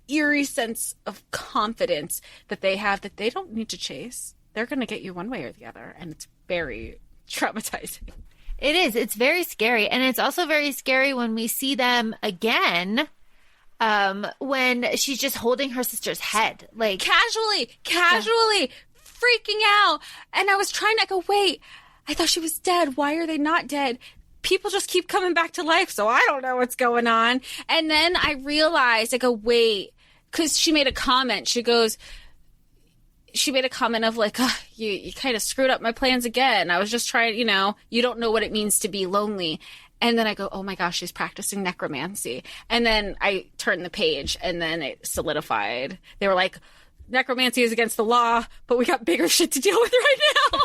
eerie sense of confidence that they have that they don't need to chase. They're going to get you one way or the other, and it's very traumatizing. It is. It's very scary. And it's also very scary when we see them again, when she's just holding her sister's head. Like casually, freaking out. And I was trying to go, wait, I thought she was dead. Why are they not dead? People just keep coming back to life, so I don't know what's going on. And then I realized, I go, wait, because she made a comment. She made a comment of like, oh, you kind of screwed up my plans again. I was just trying, you know, you don't know what it means to be lonely. And then I go, oh my gosh, she's practicing necromancy. And then I turned the page and then it solidified. They were like, necromancy is against the law, but we got bigger shit to deal with right now.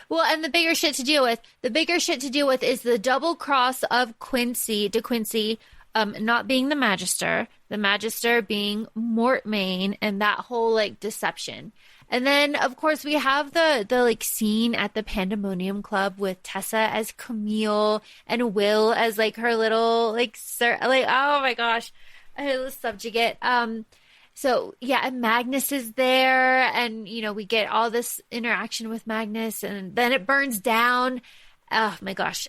Well, and the bigger shit to deal with is the double cross of De Quincy, not being the Magister being Mortmain, and that whole like deception. And then of course we have the like scene at the Pandemonium Club with Tessa as Camille and Will as like her little like oh my gosh, subjugate. So yeah, and Magnus is there, and we get all this interaction with Magnus, and then it burns down. Oh my gosh,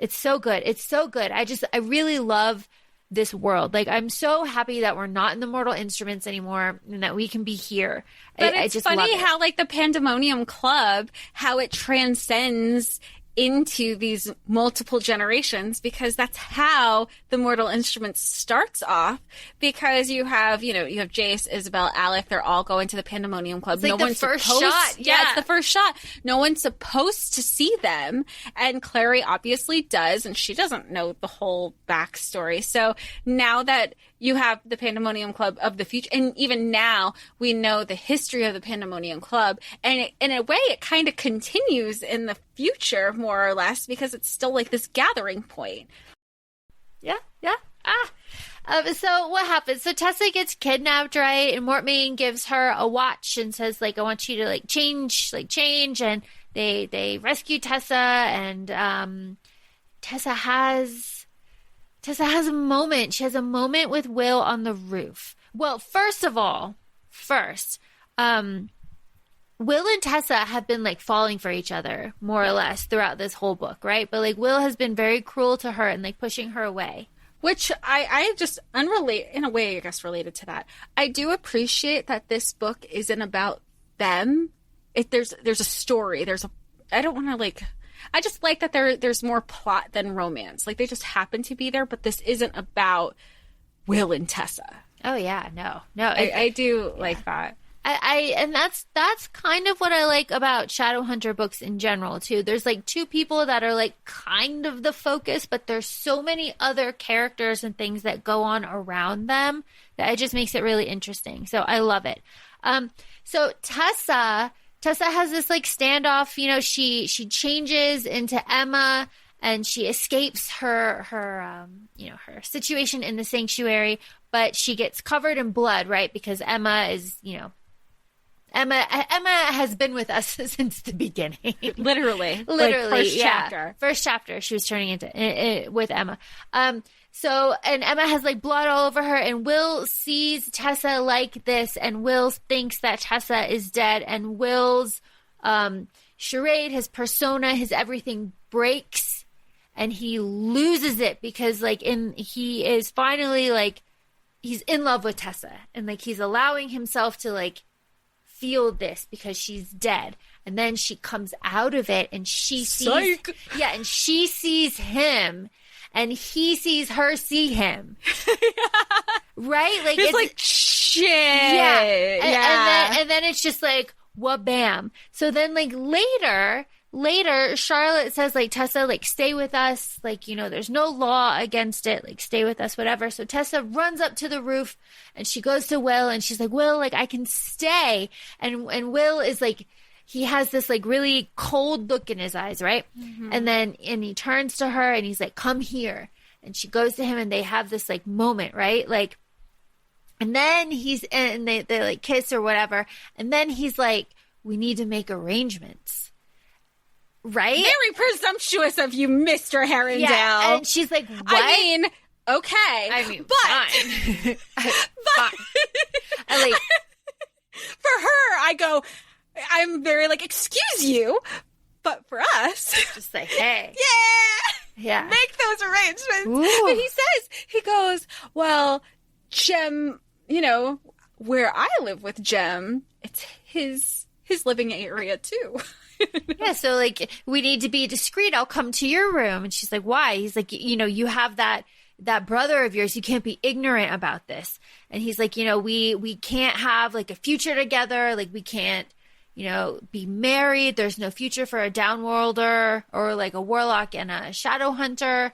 it's so good. It's so good. I really love this world. Like, I'm so happy that we're not in the Mortal Instruments anymore and that we can be here. But I it's just funny love it. how, like, the Pandemonium Club, how it transcends into these multiple generations, because that's how the Mortal Instruments starts off, because you have Jace, Isabel, Alec, they're all going to the Pandemonium Club. It's like the first shot. Yeah, it's the first shot. No one's supposed to see them, and Clary obviously does, and she doesn't know the whole backstory. So now that you have the Pandemonium Club of the future, and even now we know the history of the Pandemonium Club, and in a way it kind of continues in the future, more or less, because it's still like this gathering point. Yeah. So what happens? So Tessa gets kidnapped, right? And Mortmain gives her a watch and says, like, I want you to change. And they rescue Tessa, and Tessa has a moment. She has a moment with Will on the roof. Well, first, Will and Tessa have been falling for each other, more or less, throughout this whole book, right? But Will has been very cruel to her and pushing her away. Which I just in a way, I guess, related to that. I do appreciate that this book isn't about them. There's a story. I don't want to I just like that there's more plot than romance. They just happen to be there, but this isn't about Will and Tessa. Oh yeah, no. I do like that. And that's kind of what I like about Shadowhunter books in general too. There's two people that are kind of the focus, but there's so many other characters and things that go on around them that it just makes it really interesting. So I love it. So Tessa has this standoff. She changes into Emma, and she escapes her situation in the sanctuary, but she gets covered in blood, right? Because Emma is Emma has been with us since the beginning. Literally, first yeah. chapter. First chapter, she was turning into with Emma. So, and Emma has blood all over her, and Will sees Tessa like this, and Will thinks that Tessa is dead, and Will's charade, his persona, his everything breaks, and he loses it because he is finally he's in love with Tessa, and he's allowing himself to feel this because she's dead. And then she comes out of it, and she sees and she sees him, and he sees her see him. Right? It's shit. Yeah. And then it's just bam. So then later Charlotte says Tessa, stay with us. There's no law against it. Stay with us, whatever. So Tessa runs up to the roof, and she goes to Will, and she's like, Will, I can stay. And Will is he has this really cold look in his eyes, right? Mm-hmm. And he turns to her, and he's like, come here. And she goes to him, and they have this moment, right? And then they kiss or whatever. And then he's like, we need to make arrangements. Right? Very presumptuous of you, Mr. Herondale. Yeah, and she's like, what? Okay. Fine. Fine. For her, I go, I'm very excuse you, but for us. Just hey. Yeah. Make those arrangements. Ooh. But he goes, well, Jem, where I live with Jem, it's his living area too. Yeah, so we need to be discreet. I'll come to your room. And she's like, why? He's like, you have that brother of yours. You can't be ignorant about this. And he's like, we can't have a future together. We can't, be married. There's no future for a downworlder or a warlock and a Shadowhunter.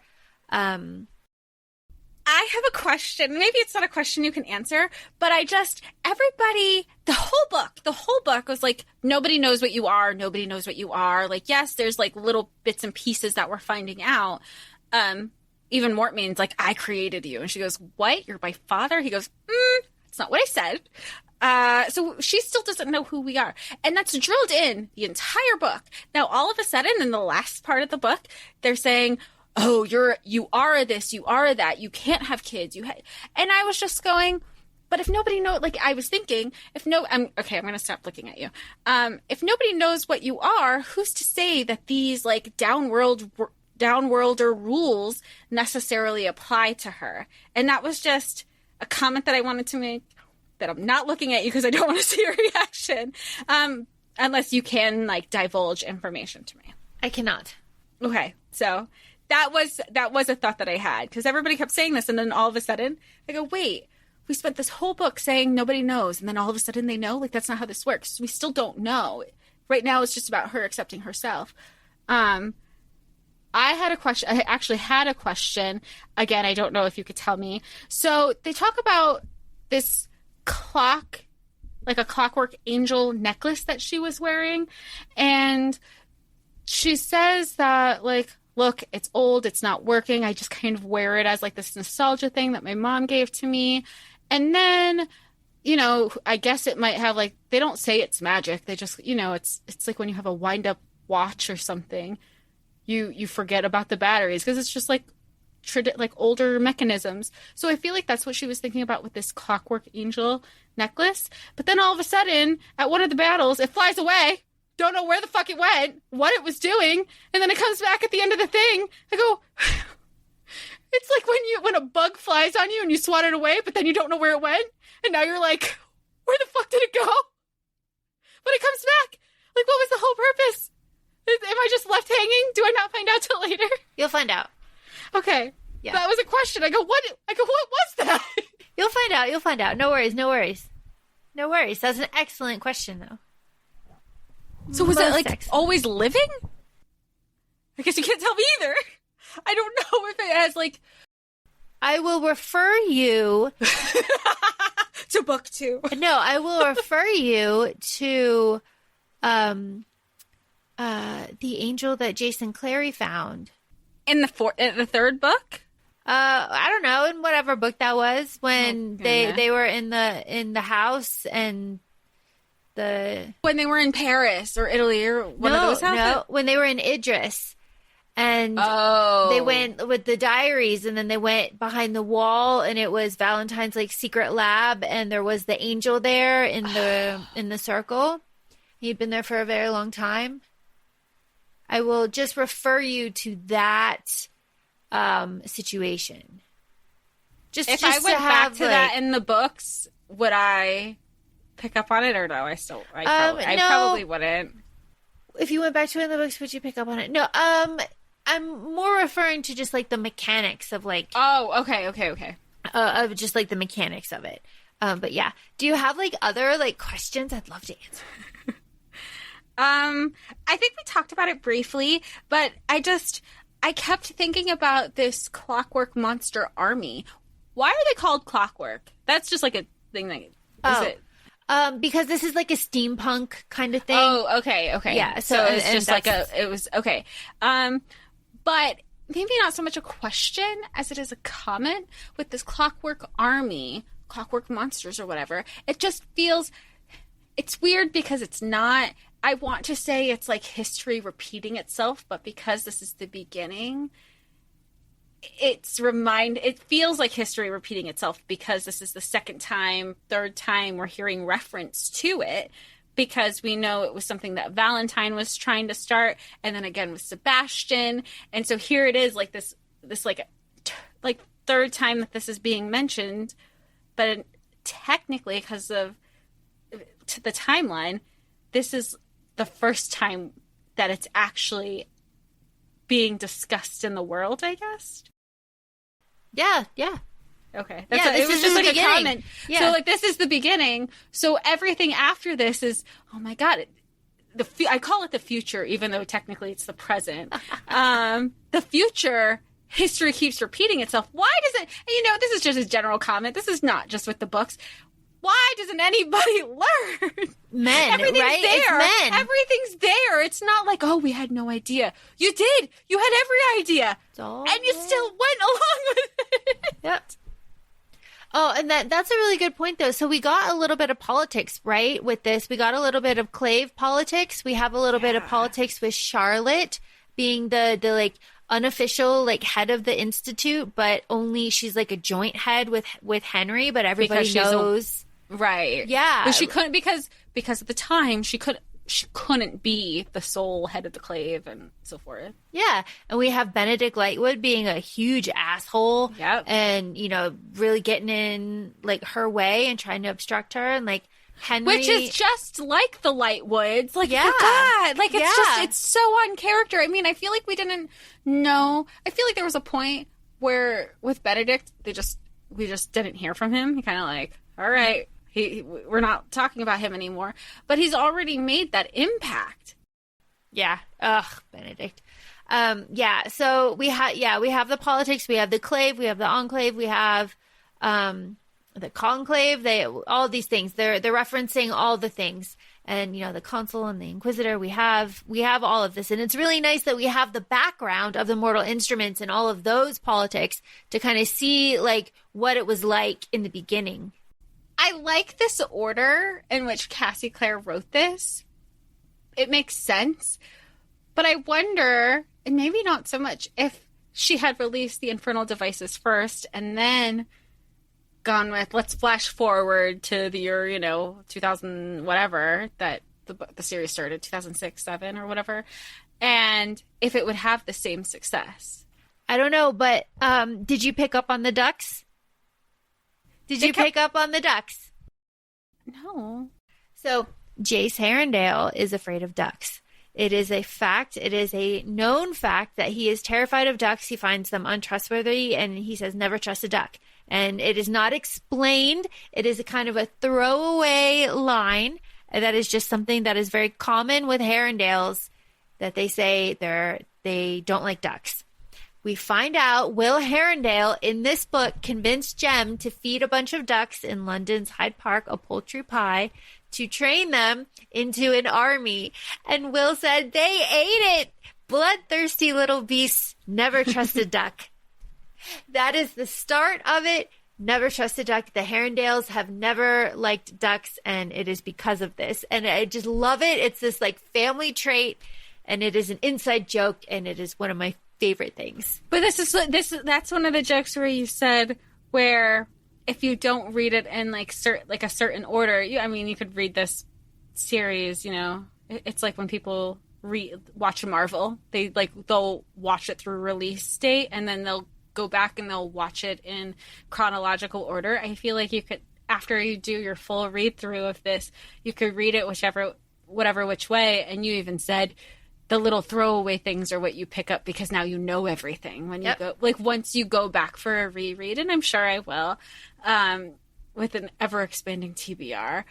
I have a question. Maybe it's not a question you can answer, but everybody, the whole book was nobody knows what you are. Nobody knows what you are. Yes, there's little bits and pieces that we're finding out. Even Mortmain's I created you. And she goes, what? You're my father? He goes, that's not what I said. So she still doesn't know who we are. And that's drilled in the entire book. Now, all of a sudden, in the last part of the book, they're saying, oh, you are this, you are that, you can't have kids. And I was just going, But if nobody knows, like I was thinking, I'm going to stop looking at you. If nobody knows what you are, who's to say that these like downworlder rules necessarily apply to her? And that was just a comment that I wanted to make, that I'm not looking at you because I don't want to see your reaction. Unless you can like divulge information to me. I cannot. Okay. So that was a thought that I had, because everybody kept saying this. And then all of a sudden I go, wait, we spent this whole book saying nobody knows. And then all of a sudden they know. Like, that's not how this works. We still don't know. Right now it's just about her accepting herself. I actually had a question. Again, I don't know if you could tell me. So they talk about this like a Clockwork Angel necklace that she was wearing. And she says that, like, look, it's old, it's not working. I just kind of wear it as like this nostalgia thing that my mom gave to me. And then, you know, I guess it might have like, they don't say it's magic. They just, you know, it's like when you have a wind up watch or something, you forget about the batteries because it's just like older mechanisms. So I feel like that's what she was thinking about with this Clockwork Angel necklace. But then all of a sudden, at one of the battles, it flies away. Don't know where the fuck it went, what it was doing, and then it comes back at the end of the thing. I go, it's like when a bug flies on you and you swat it away, but then you don't know where it went, and now you're like, where the fuck did it go? But it comes back. Like, what was the whole purpose? Am I just left hanging? Do I not find out till later? You'll find out. Okay. Yeah. That was a question. I go, what was that? You'll find out. No worries. That's an excellent question, though. So was it like always living? I guess you can't tell me either. I don't know if it has like. I will refer you to book 2. No, I will refer you to the angel that Jason Clary found in the 3rd book. I don't know, in whatever book that was, when they were in the house and when they were in Paris or Italy or one of those houses. No, when they were in Idris. And they went with the diaries, and then they went behind the wall, and it was Valentine's like secret lab, and there was the angel there in the circle. He'd been there for a very long time. I will just refer you to that situation. If I went back to that in the books, would I pick up on it, or no? I probably wouldn't. If you went back to it in the books, would you pick up on it? No. I'm more referring to just like the mechanics of like. Oh, okay. Of just like the mechanics of it. But yeah, do you have like other like questions? I'd love to answer. I think we talked about it briefly, but I kept thinking about this clockwork monster army. Why are they called clockwork? That's just like a thing that is it. Because this is like a steampunk kind of thing. Oh, okay. Yeah. So it's just like it was okay. But maybe not so much a question as it is a comment with this clockwork army, clockwork monsters or whatever. It just feels, it's weird because it's not, I want to say it's like history repeating itself, but because this is the beginning, it feels like history repeating itself because this is the 2nd time, 3rd time we're hearing reference to it, because we know it was something that Valentine was trying to start, and then again with Sebastian, and so here it is like this like 3rd time that this is being mentioned, but technically because of the timeline, this is the first time that it's actually being discussed in the world, I guess. Yeah. Okay. It was just like a comment. Yeah. So like this is the beginning. So everything after this is, oh my God, I call it the future, even though technically it's the present. The future, history keeps repeating itself. Why does it, this is just a general comment. This is not just with the books. Why doesn't anybody learn? Men, everything's right? There. It's men. Everything's there. It's not like, oh, we had no idea. You did. You had every idea. And you still went along with it. Yep. Oh, and that's a really good point, though. So we got a little bit of politics, right, with this. We got a little bit of Clave politics. We have a little bit of politics with Charlotte being the like, unofficial like head of the institute, but only she's like a joint head with Henry, but everybody knows. Right. Yeah. But she couldn't because at the time she couldn't be the sole head of the clave and so forth. Yeah. And we have Benedict Lightwood being a huge asshole. Yep. And, you know, really getting in like her way and trying to obstruct her. And like Henry. Which is just like the Lightwoods. Like, yeah. God. Like, it's just, it's so on character. I mean, I feel like we didn't know. I feel like there was a point where with Benedict, we just didn't hear from him. He kind of like, all right. We're not talking about him anymore, but he's already made that impact. Yeah. Ugh, Benedict. Yeah. So we have the politics, we have the clave, we have the enclave, we have the conclave. All these things. They're referencing all the things, and you know, the consul and the inquisitor. We have all of this, and it's really nice that we have the background of the mortal instruments and all of those politics to kind of see like what it was like in the beginning. I like this order in which Cassie Clare wrote this. It makes sense. But I wonder, and maybe not so much, if she had released the Infernal Devices first and then gone with, let's flash forward to the year, 2000, whatever, that the series started, 2006, 7 or whatever, and if it would have the same success. I don't know, but did you pick up on the ducks? Did you pick up on the ducks? No. So Jace Herondale is afraid of ducks. It is a fact. It is a known fact that he is terrified of ducks. He finds them untrustworthy, and he says, never trust a duck. And it is not explained. It is a kind of a throwaway line that is just something that is very common with Herondales, that they say they don't like ducks. We find out Will Herondale in this book convinced Jem to feed a bunch of ducks in London's Hyde Park a poultry pie to train them into an army. And Will said they ate it. Bloodthirsty little beasts. Never trust a duck. That is the start of it. Never trust a duck. The Herondales have never liked ducks, and it is because of this. And I just love it. It's this like family trait, and it is an inside joke, and it is one of my favorite things. But that's one of the jokes where you said where if you don't read it in like a certain order, you could read this series, it's like when people watch a Marvel, they'll watch it through release date and then they'll go back and they'll watch it in chronological order. I feel like you could, after you do your full read through of this, you could read it whatever which way, and you even said the little throwaway things are what you pick up because now you know everything when you go, like once you go back for a reread, and I'm sure I will, with an ever expanding TBR,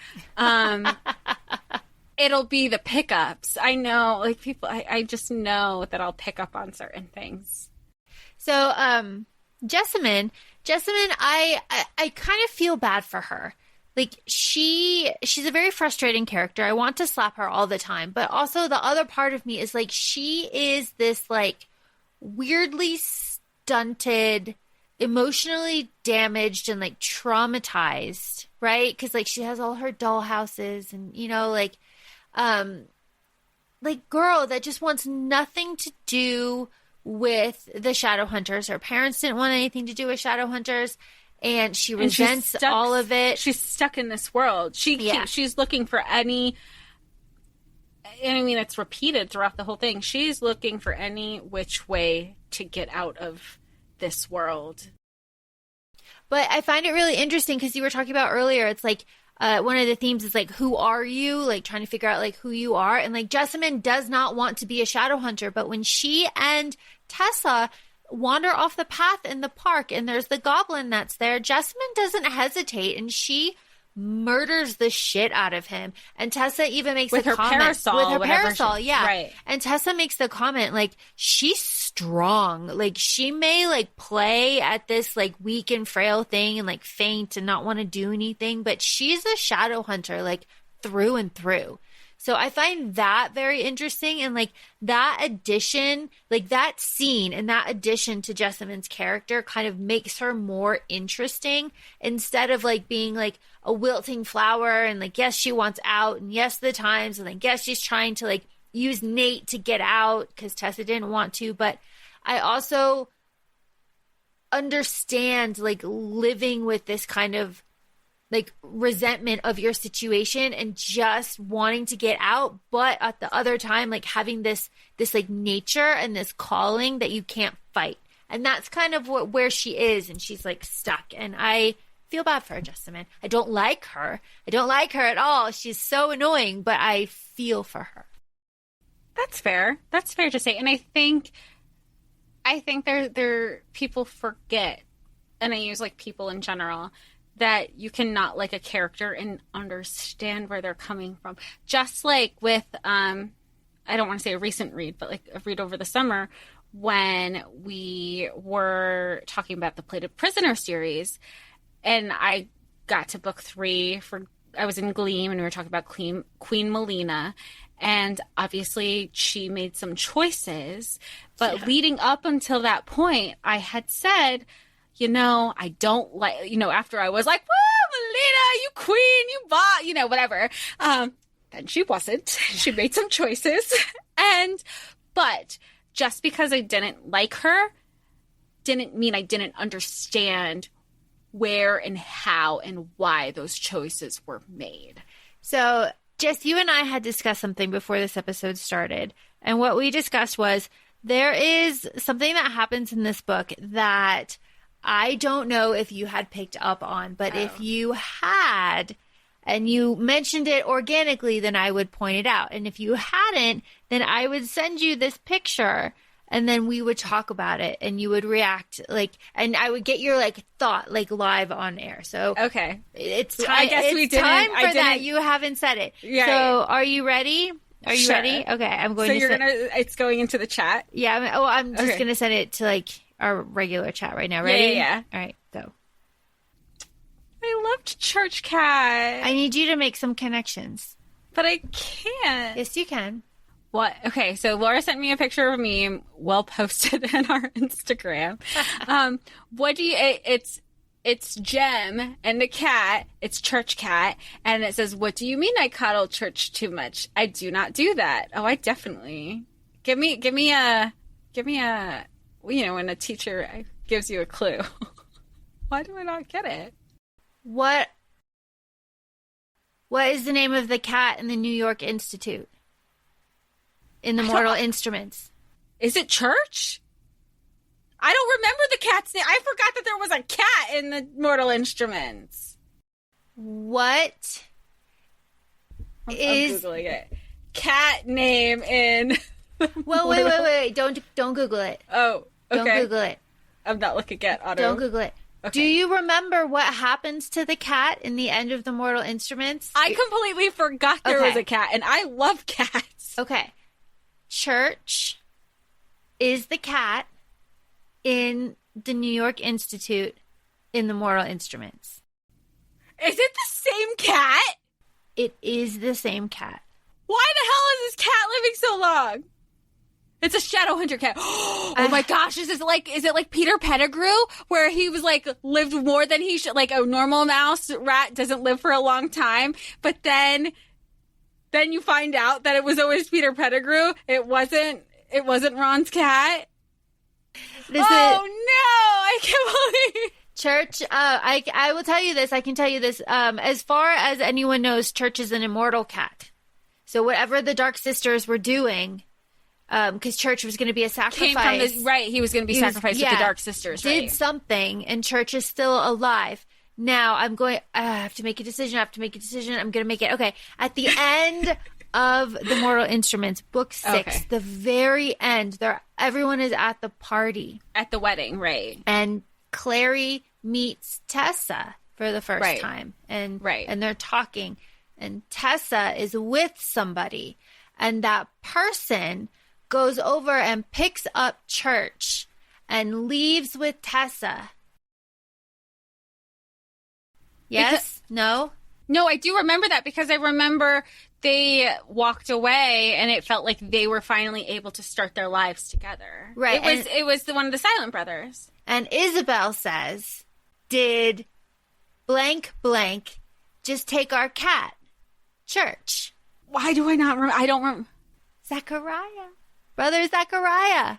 it'll be the pickups. I know, like people, I just know that I'll pick up on certain things. So, Jessamine, I kind of feel bad for her. Like she's a very frustrating character. I want to slap her all the time, but also the other part of me is like, she is this like weirdly stunted, emotionally damaged and like traumatized, right? Because like she has all her doll houses and, like girl that just wants nothing to do with the Shadowhunters. Her parents didn't want anything to do with Shadowhunters. And she resents all of it. She's stuck in this world. She's looking for any, and I mean, it's repeated throughout the whole thing. She's looking for any which way to get out of this world. But I find it really interesting because you were talking about earlier, it's like one of the themes is like, who are you? Like trying to figure out like who you are. And like Jessamine does not want to be a Shadowhunter, but when she and Tessa wander off the path in the park and there's the goblin that's there, Jessamine doesn't hesitate and she murders the shit out of him. And Tessa even makes a comment with her parasol, yeah. Right. And Tessa makes the comment like, she's strong. Like she may like play at this like weak and frail thing and like faint and not want to do anything, but she's a Shadowhunter like through and through. So I find that very interesting, and like that addition, like that scene and that addition to Jessamine's character kind of makes her more interesting instead of like being like a wilting flower and like, yes, she wants out and yes, the times, and like, yes, she's trying to like use Nate to get out because Tessa didn't want to. But I also understand like living with this kind of like resentment of your situation and just wanting to get out, but at the other time like having this like nature and this calling that you can't fight. And that's kind of where she is, and she's like stuck. And I feel bad for her, Jessamine. I don't like her. I don't like her at all. She's so annoying, but I feel for her. That's fair. That's fair to say. And I think there people forget, and I use like people in general, that you cannot like a character and understand where they're coming from. Just like with I don't want to say a recent read, but like a read over the summer when we were talking about the Plated Prisoner series, and I got to book 3 I was in Gleam, and we were talking about Queen Melina. And obviously she made some choices, but leading up until that point, I had said, I don't like, after I was like, woo, Melina, you queen, you bought, whatever. Then she wasn't. She made some choices. But just because I didn't like her didn't mean I didn't understand where and how and why those choices were made. So Jess, you and I had discussed something before this episode started. And what we discussed was there is something that happens in this book that I don't know if you had picked up on. But if you had, and you mentioned it organically, then I would point it out. And if you hadn't, then I would send you this picture. And then we would talk about it, and you would react and I would get your thought live on air. So okay, it's time. I guess we didn't. Time for that. You haven't said it. Yeah. So are you ready? Are you sure. ready? Okay, I'm going. So to it's going into the chat. Yeah. I'm just gonna send it to our regular chat right now. Ready? Yeah. All right, go. I loved Church Cat. I need you to make some connections. But I can't. Yes, you can. What? Okay, so Laura sent me a picture of a meme, well posted in our Instagram. What do you? It's Jem and the cat. It's Church Cat, and it says, "What do you mean I coddle Church too much? I do not do that. Oh, I definitely give me a when a teacher gives you a clue. Why do I not get it? What is the name of the cat in the New York Institute? In the Mortal Instruments. Is it Church? I don't remember the cat's name. I forgot that there was a cat in the Mortal Instruments. What I'm Googling it. Cat name in... Well, wait. Don't Google it. Oh, okay. Don't Google it. I'm not looking at auto. Don't Google it. Okay. Do you remember what happens to the cat in the end of the Mortal Instruments? I completely forgot there was a cat, and I love cats. Okay. Church is the cat in the New York Institute in the Mortal Instruments. Is it the same cat? It is the same cat. Why the hell is this cat living so long? It's a Shadowhunter cat. Oh my gosh, is it like Peter Pettigrew, where he was lived more than he should, like a normal mouse rat doesn't live for a long time, but then you find out that it was always Peter Pettigrew. It wasn't Ron's cat. No, I can't believe. Church, I will tell you this. I can tell you this. As far as anyone knows, Church is an immortal cat. So whatever the Dark Sisters were doing, because Church was going to be a sacrifice. He was going to be sacrificed with the Dark Sisters. Did something, and Church is still alive. Now I have to make a decision. I'm going to make it. Okay. At the end of the Mortal Instruments, book 6, the very end, everyone is at the party. At the wedding, right. And Clary meets Tessa for the first time. And they're talking. And Tessa is with somebody. And that person goes over and picks up Church and leaves with Tessa. Yes? No? No, I do remember that because I remember they walked away and it felt like they were finally able to start their lives together. Right. It was one of the Silent Brothers. And Isabel says, did blank just take our cat? Church. Why do I not remember? I don't remember. Zachariah. Brother Zachariah.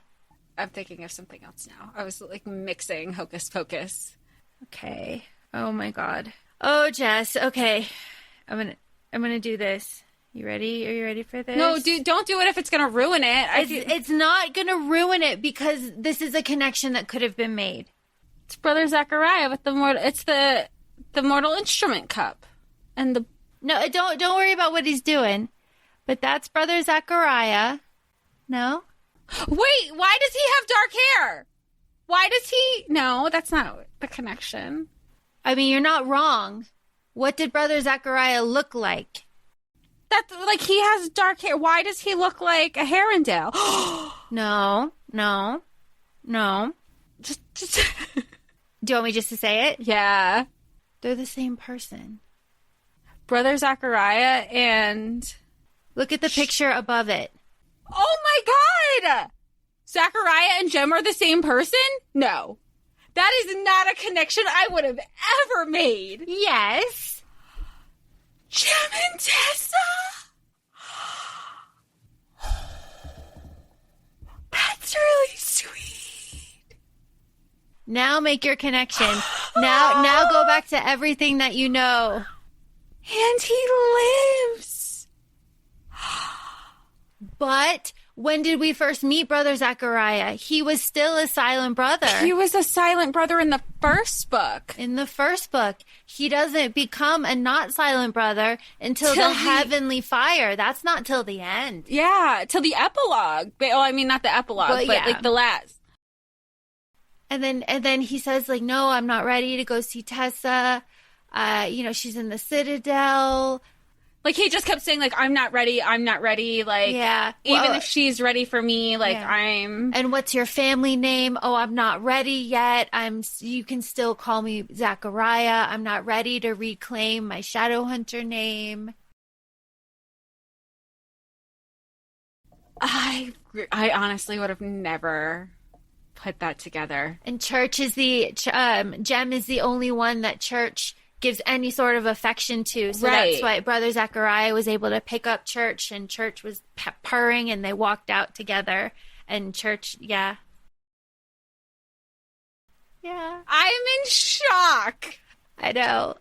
thinking of something else now. I was like mixing Hocus Pocus. Okay. Oh my God. Oh, Jess. Okay. I'm gonna do this. You ready? Are you ready for this? No, don't do it if it's gonna ruin it. It's not gonna ruin it because this is a connection that could have been made. It's Brother Zachariah with the Mortal Instrument Cup. And the... No, don't worry about what he's doing. But that's Brother Zachariah. No? Wait, why does he have dark hair? Why does he... No, that's not the connection. I mean, you're not wrong. What did Brother Zachariah look like? That's like he has dark hair. Why does he look like a Herondale? No. Just... Do you want me just to say it? Yeah. They're the same person. Brother Zachariah and... Look at the picture above it. Oh my God! Zachariah and Jem are the same person? No. That is not a connection I would have ever made. Yes. Jem and Tessa? That's really sweet. Now make your connection. Now go back to everything that you know. And he lives. But when did we first meet Brother Zachariah? He was still a silent brother. He was a silent brother in the first book. In the first book. He doesn't become a not silent brother until the heavenly fire. That's not till the end. Yeah, till the epilogue. Oh, I mean, not the epilogue, but like the last. And then he says, like, no, I'm not ready to go see Tessa. She's in the Citadel. Like, he just kept saying, like, I'm not ready. Like, even if she's ready for me, like, I'm... And what's your family name? Oh, I'm not ready yet. You can still call me Zachariah. I'm not ready to reclaim my Shadowhunter name. I honestly would have never put that together. And Church is Jem is the only one that Church gives any sort of affection to. So that's why Brother Zachariah was able to pick up Church, and Church was purring, and they walked out together. And Church, yeah. I'm in shock. I know.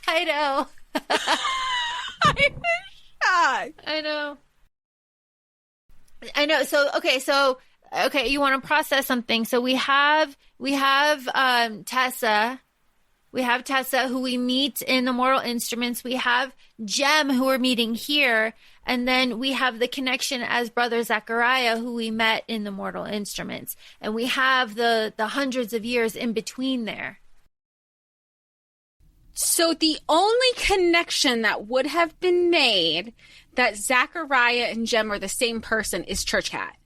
I know. I'm in shock. I know. So, okay, you want to process something. So we have Tessa. We have Tessa, who we meet in the Mortal Instruments. We have Jem, who we're meeting here. And then we have the connection as Brother Zachariah, who we met in the Mortal Instruments. And we have the hundreds of years in between there. So the only connection that would have been made that Zachariah and Jem are the same person is Church Cat.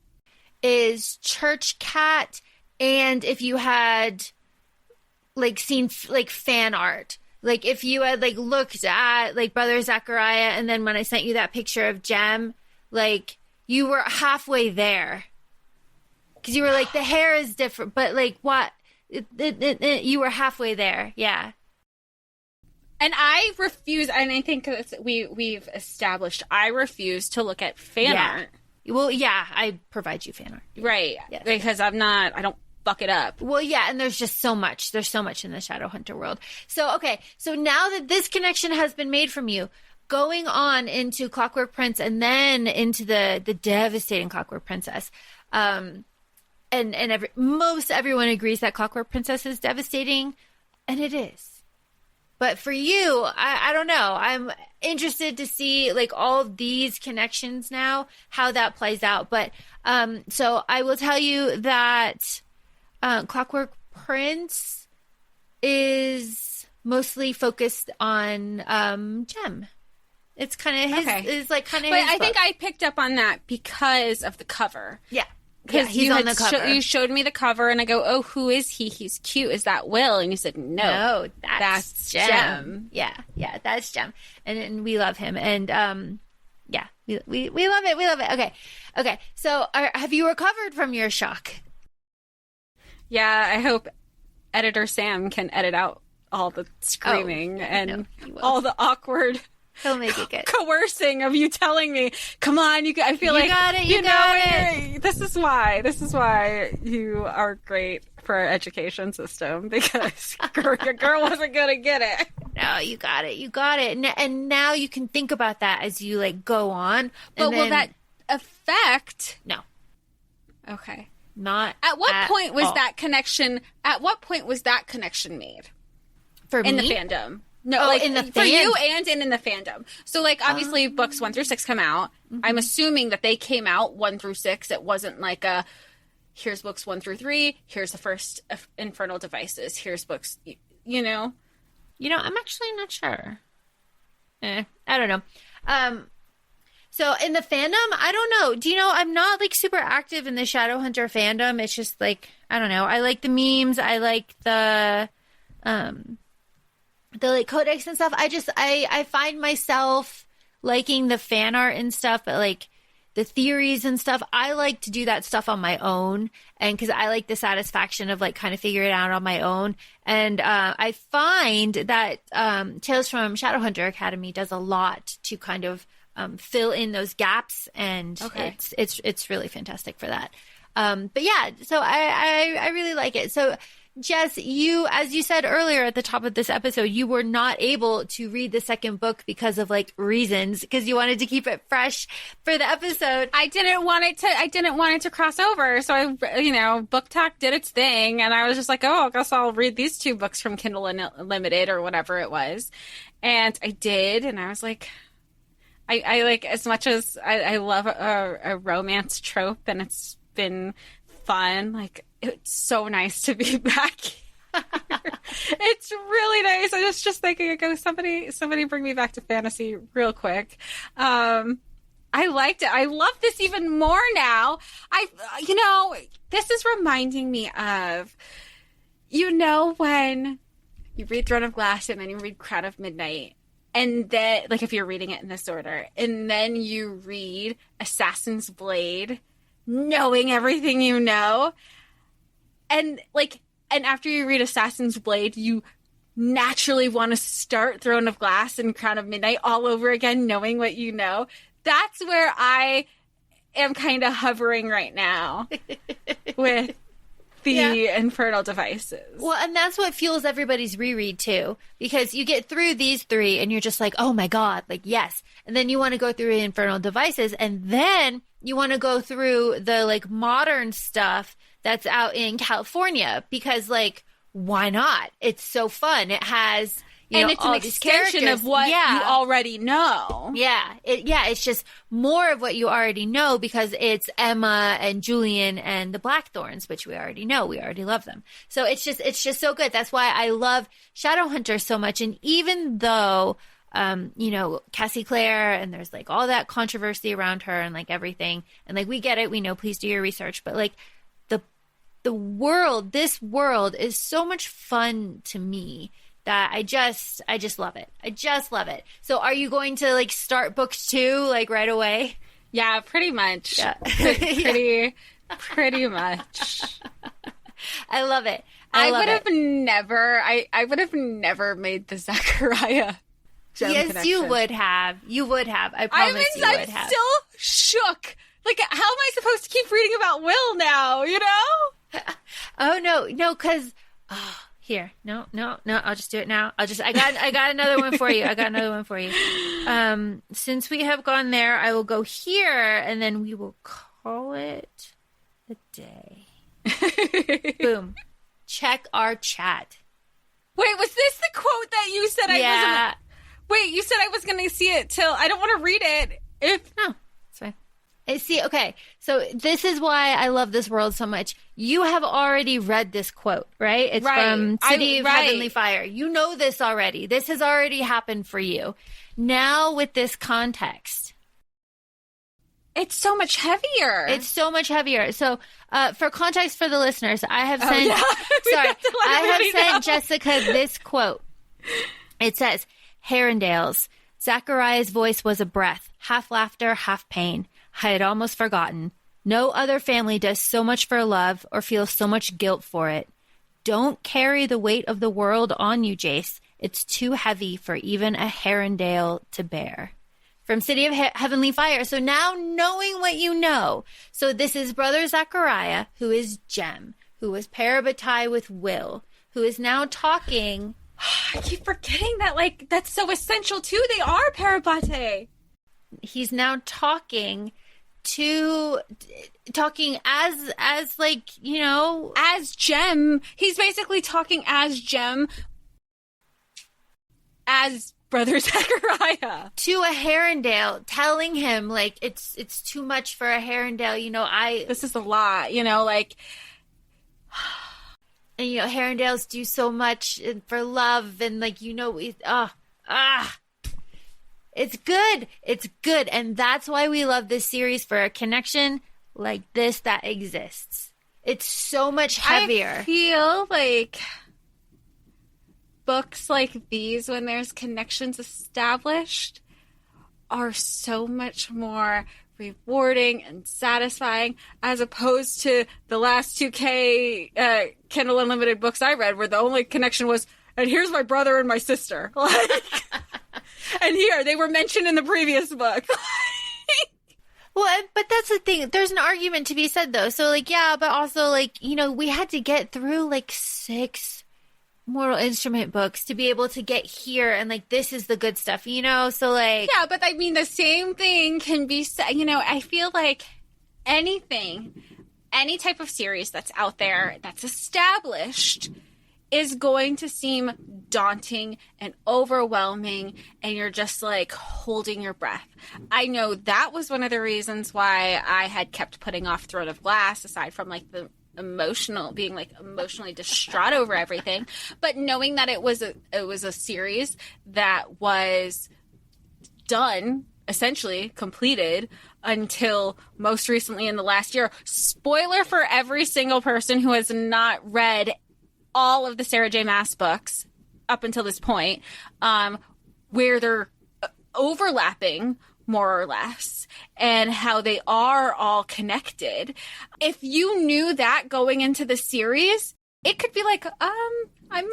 Is Church Cat, and if you had... like seen like fan art, like if you had like looked at like Brother Zachariah, and then when I sent you that picture of Jem, like you were halfway there because you were like the hair is different, but like what you were halfway there. Yeah. And I refuse, and I think we've established I refuse to look at fan art. Well, yeah, I provide you fan art, right? Yes. Because I don't fuck it up. Well, yeah, and there's just so much. There's so much in the Shadowhunter world. So, okay, so now that this connection has been made from you, going on into Clockwork Prince and then into the devastating Clockwork Princess, and most everyone agrees that Clockwork Princess is devastating, and it is. But for you, I don't know. I'm interested to see like all these connections now, how that plays out. But so I will tell you that Clockwork Prince is mostly focused on Jem. It's kind of his. It's like kind of. But I think I picked up on that because of the cover. Yeah. Because he's on the cover. You showed me the cover, and I go, "Oh, who is he? He's cute. Is that Will?" And you said, "No, that's Jem." Yeah, that's Jem, and we love him, and we love it. We love it. Okay. So, have you recovered from your shock? Yeah, I hope editor Sam can edit out all the screaming and all the awkward He'll make it good. coercing of you telling me, come on, I feel You like got it, you got it. This is why you are great for our education system, because your girl wasn't gonna get it. No, you got it. And now you can think about that as you like go on. But will that affect? No. Okay. Not At what point was all. that connection? At what point was that connection made for in me? the fandom? No, in the for you and in the fandom. So, like, obviously, books 1 through 6 come out. Mm-hmm. I'm assuming that they came out 1 through 6. It wasn't like here's books 1 through 3. Here's the first Infernal Devices. Here's books. You know. I'm actually not sure. I don't know. So in the fandom, I don't know. Do you know, I'm not like super active in the Shadowhunter fandom. It's just like, I don't know. I like the memes. I like the like codex and stuff. I find myself liking the fan art and stuff, but like the theories and stuff, I like to do that stuff on my own. And because I like the satisfaction of like kind of figuring it out on my own. And I find that Tales from Shadowhunter Academy does a lot to kind of fill in those gaps. And it's really fantastic for that. But yeah, so I really like it. So Jess, you, as you said earlier at the top of this episode, you were not able to read the second book because of like reasons, because you wanted to keep it fresh for the episode. I didn't want it to cross over. So Book Talk did its thing, and I was just like, oh, I guess I'll read these 2 books from Kindle Unlimited or whatever it was. And I did, and I was like, I like, as much as I love a romance trope, and it's been fun, like, it's so nice to be back here. It's really nice. I was just thinking, somebody bring me back to fantasy real quick. I liked it. I love this even more now. This is reminding me of, when you read Throne of Glass and then you read Crown of Midnight, and then, like, if you're reading it in this order, and then you read Assassin's Blade, knowing everything you know. And after you read Assassin's Blade, you naturally want to start Throne of Glass and Crown of Midnight all over again, knowing what you know. That's where I am kind of hovering right now with the Infernal Devices. Well, and that's what fuels everybody's reread too, because you get through these 3 and you're just like, oh my God, like, yes. And then you want to go through Infernal Devices, and then you want to go through the like modern stuff that's out in California, because like, why not? It's so fun. It has, it's all an these extension characters. of what you already know. Yeah. It's just more of what you already know, because it's Emma and Julian and the Blackthorns, which we already know. We already love them. So it's just so good. That's why I love Shadowhunters so much. And even though, Cassie Clare, and there's like all that controversy around her and like everything, and like, we get it. We know, please do your research. But like, this world is so much fun to me that I just love it. I just love it. So are you going to like start books 2 like right away? Yeah, pretty much. Yeah. pretty much. I love it. I would have never made the Zachariah gem connection. You would have. I promise you would have. I'm still shook. Like, how am I supposed to keep reading about Will now, Oh, no, because... Here, no, I'll just do it now. I got another one for you. Since we have gone there, I will go here, and then we will call it a day. Boom. Check our chat. Wait, was this the quote that you said I wasn't... Wait, you said I was going to see it till... I don't want to read it. No, it's fine. See, okay, so this is why I love this world so much. You have already read this quote, right? It's from City of Heavenly Fire. You know this already. This has already happened for you. Now with this context, it's so much heavier. So for context for the listeners, I have sent Jessica this quote. It says, Herondale's, Zachariah's voice was a breath, half laughter, half pain. I had almost forgotten. No other family does so much for love or feels so much guilt for it. Don't carry the weight of the world on you, Jace, It's too heavy for even a Herondale to bear. From City of Heavenly Fire. So now knowing what you know. So this is Brother Zachariah, who is Jem, who was parabatai with Will, who is now talking. I keep forgetting that, like, that's so essential too. They are parabate. He's now talking as like, you know, as Jem. He's basically talking as Jem, as Brother Zachariah, to a Herondale, telling him like it's too much for a Herondale. You know, this is a lot. You know, like, and you know, Herondales do so much for love, and like, you know, it's good. It's good, and that's why we love this series, for a connection like this that exists. It's so much heavier. I feel like books like these, when there's connections established, are so much more rewarding and satisfying, as opposed to the last 2K Kindle Unlimited books I read, where the only connection was, and here's my brother and my sister. Like, and here, they were mentioned in the previous book. Well, but that's the thing. There's an argument to be said, though. So, like, yeah, but also, like, you know, we had to get through, like, 6 Mortal Instrument books to be able to get here, and like, this is the good stuff, you know? So like, yeah, but I mean, the same thing can be said, you know. I feel like any type of series that's out there that's established is going to seem daunting and overwhelming, and you're just like holding your breath. I know that was one of the reasons why I had kept putting off Throne of Glass, aside from like the emotionally distraught over everything, but knowing that it was a series that was done, essentially completed, until most recently in the last year. Spoiler for every single person who has not read all of the Sarah J. Maas books up until this point, where they're overlapping more or less, and how they are all connected. If you knew that going into the series, it could be like, I'm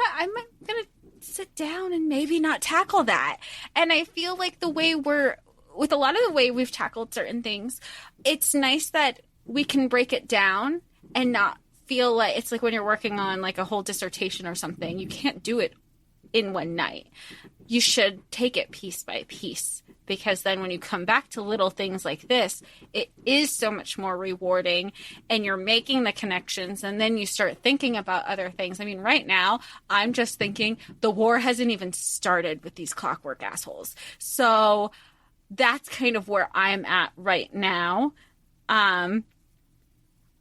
gonna sit down and maybe not tackle that. And I feel like with a lot of the way we've tackled certain things, it's nice that we can break it down and not feel like it's like when you're working on like a whole dissertation or something. You can't do it in one night. You should take it piece by piece, because then when you come back to little things like this, it is so much more rewarding, and you're making the connections, and then you start thinking about other things. I mean, right now, I'm just thinking the war hasn't even started with these clockwork assholes. So that's kind of where I'm at right now. I'm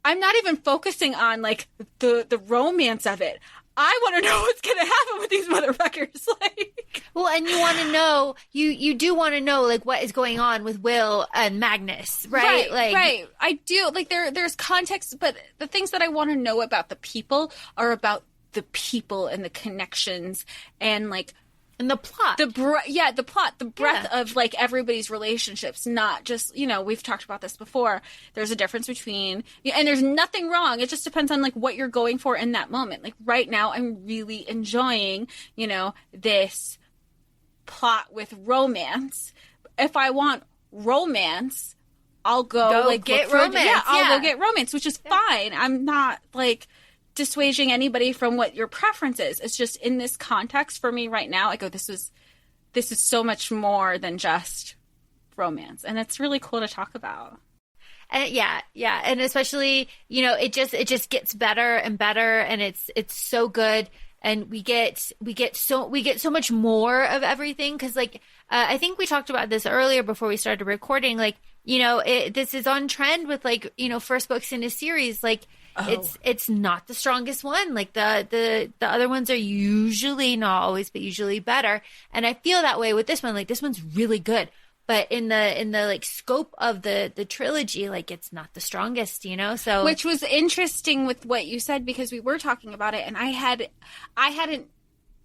not even focusing on like the romance of it. I want to know what's going to happen with these motherfuckers. Like, well, and you want to know, you do want to know, like, what is going on with Will and Magnus, right? Right. I do. Like, there's context, but the things that I want to know about the people are about the people and the connections and, like, and the plot. The plot, the breadth of, like, everybody's relationships, not just, you know, we've talked about this before. There's a difference between, and there's nothing wrong. It just depends on, like, what you're going for in that moment. Like, right now, I'm really enjoying, you know, this plot with romance. If I want romance, I'll go get romance. I'll go get romance, which is fine. I'm not, like, dissuading anybody from what your preference is. It's just in this context for me right now, I go, this is so much more than just romance, and it's really cool to talk about. And yeah, and especially, you know, it just gets better and better, and it's so good, and we get so much more of everything, because like I think we talked about this earlier before we started recording. Like, you know, this is on trend with, like, you know, first books in a series, like. Oh. It's not the strongest one. Like the other ones are usually, not always, but usually better. And I feel that way with this one. Like, this one's really good, but in the like scope of the trilogy, like, it's not the strongest, you know? So, which was interesting with what you said, because we were talking about it, and I hadn't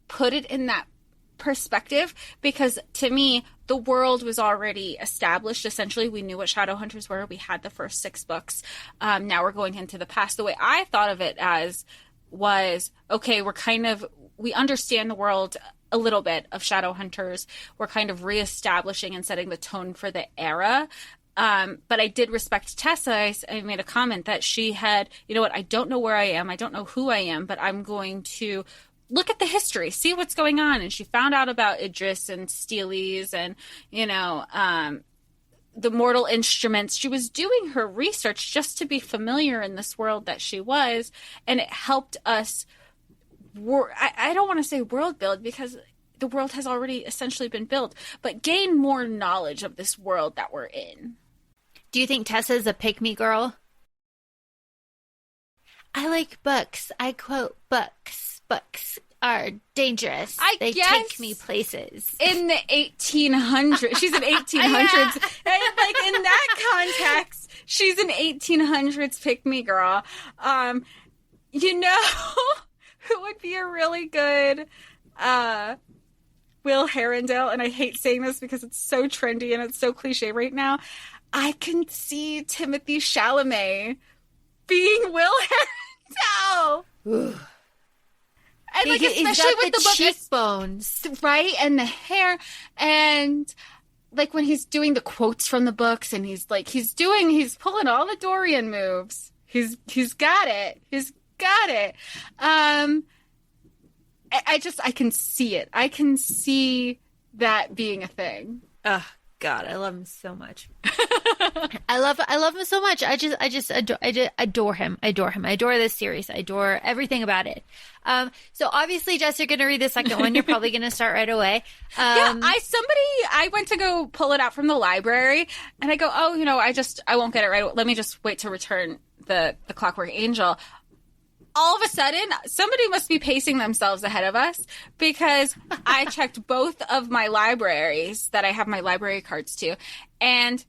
put it in that perspective, because to me the world was already established. Essentially, we knew what Shadowhunters were. We had the first 6 books. Now we're going into the past. The way I thought of it as was, okay, we understand the world a little bit of Shadowhunters were kind of reestablishing and setting the tone for the era. But I did respect Tessa. I made a comment that she had, you know what, I don't know where I am. I don't know who I am, but I'm going to look at the history, see what's going on. And she found out about Idris and Steelies and, you know, the mortal instruments. She was doing her research just to be familiar in this world that she was. And it helped us, I don't want to say world build because the world has already essentially been built, but gain more knowledge of this world that we're in. Do you think Tessa's a pick-me girl? I like books. I quote books. Books are dangerous. They take me places. In the 1800s. She's an 1800s. Yeah. And like in that context, she's an 1800s pick-me girl. You know who would be a really good Will Herondale? And I hate saying this because it's so trendy and it's so cliche right now. I can see Timothée Chalamet being Will Herondale. Ooh. And like, especially with the cheekbones, right? And the hair. And like when he's doing the quotes from the books and he's pulling all the Dorian moves. He's got it. He's got it. I can see it. I can see that being a thing. Oh God, I love him so much. I love him so much. I just adore him. I adore this series. I adore everything about it. So obviously, Jess, you're going to read the second one. You're probably going to start right away. I went to go pull it out from the library and I go, oh, you know, I won't get it right. Let me just wait to return the Clockwork Angel. All of a sudden, somebody must be pacing themselves ahead of us because I checked both of my libraries that I have my library cards to, and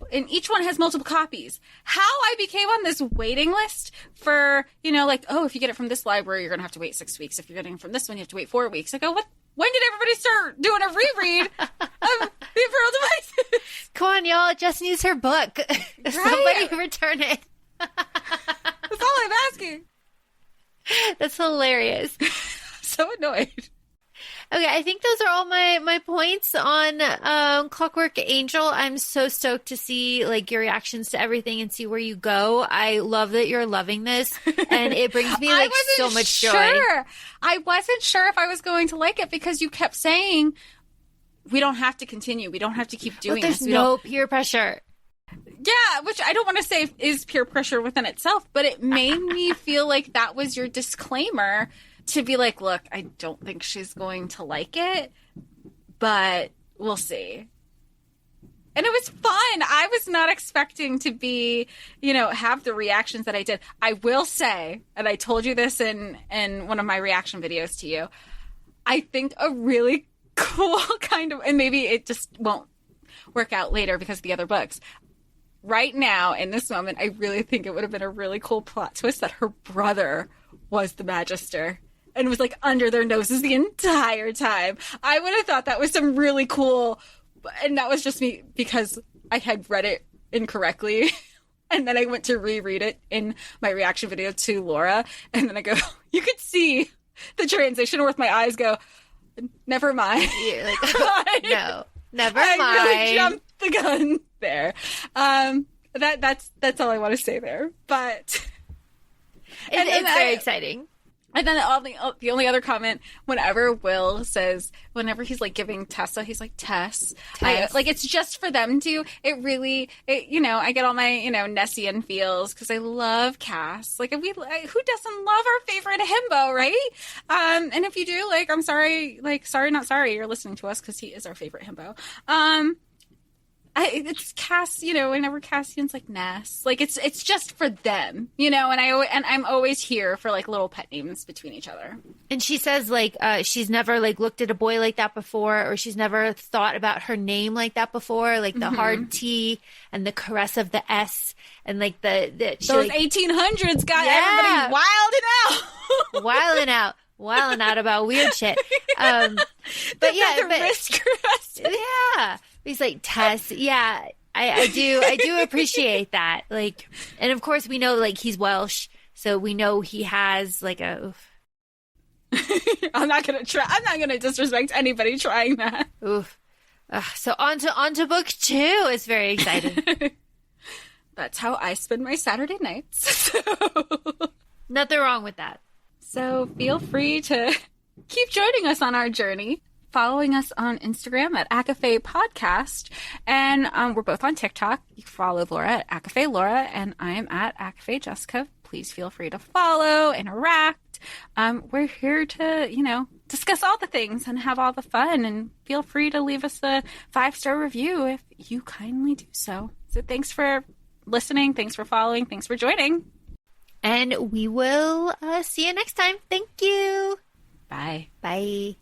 each one has multiple copies. How I became on this waiting list for, you know, like, oh, if you get it from this library, you're going to have to wait 6 weeks. If you're getting it from this one, you have to wait 4 weeks. I go, what? When did everybody start doing a reread of the Infernal Devices? Come on, y'all. Jess needs her book. Right? Somebody return it. That's all I'm asking. That's hilarious. So annoyed. Okay, I think those are all my points on Clockwork Angel. I'm so stoked to see like your reactions to everything and see where you go. I love that you're loving this, and it brings me like so much joy. I wasn't sure if I was going to like it because you kept saying we don't have to continue. We don't have to keep doing this. There's no peer pressure. Yeah, which I don't want to say is peer pressure within itself, but it made me feel like that was your disclaimer to be like, look, I don't think she's going to like it, but we'll see. And it was fun. I was not expecting to be, you know, have the reactions that I did. I will say, and I told you this in one of my reaction videos to you, I think a really cool kind of, and maybe it just won't work out later because of the other books. Right now, in this moment, I really think it would have been a really cool plot twist that her brother was the Magister and was like under their noses the entire time. I would have thought that was some really cool, and that was just me because I had read it incorrectly. And then I went to reread it in my reaction video to Laura. And then I go, you could see the transition with my eyes go, never mind. You're like, no, never mind. I really jumped the gun there. That's all I want to say there. But it's very exciting. And then the only other comment, whenever Will says, whenever he's like giving Tessa, he's like, Tess. Like it's just for them to, you know, I get all my, you know, Nessian feels because I love Cass. Like who doesn't love our favorite himbo, right? And if you do, like, I'm sorry, like, sorry, not sorry, you're listening to us because he is our favorite himbo. It's Cass, you know, whenever Cassian's like Ness, like it's just for them, you know, and I'm always here for like little pet names between each other. And she says like she's never like looked at a boy like that before, or she's never thought about her name like that before, like the hard T and the caress of the S, and like those like, 1800s got everybody wilding out about weird shit. But wrist caress. Yeah. He's like, Tess, yeah, I do appreciate that. Like, and of course we know like he's Welsh, so we know he has like a. I'm not gonna disrespect anybody trying that. Oof. So on to book 2. It's very exciting. That's how I spend my Saturday nights. So. Nothing wrong with that. So feel free to keep joining us on our journey, following us on Instagram at ACOFAE Podcast. And we're both on TikTok. You can follow Laura at ACOFAE Laura, and I am at ACOFAE Jessica. Please feel free to follow, interact. We're here to, discuss all the things and have all the fun. And feel free to leave us a 5-star review if you kindly do so. So thanks for listening. Thanks for following. Thanks for joining. And we will see you next time. Thank you. Bye. Bye.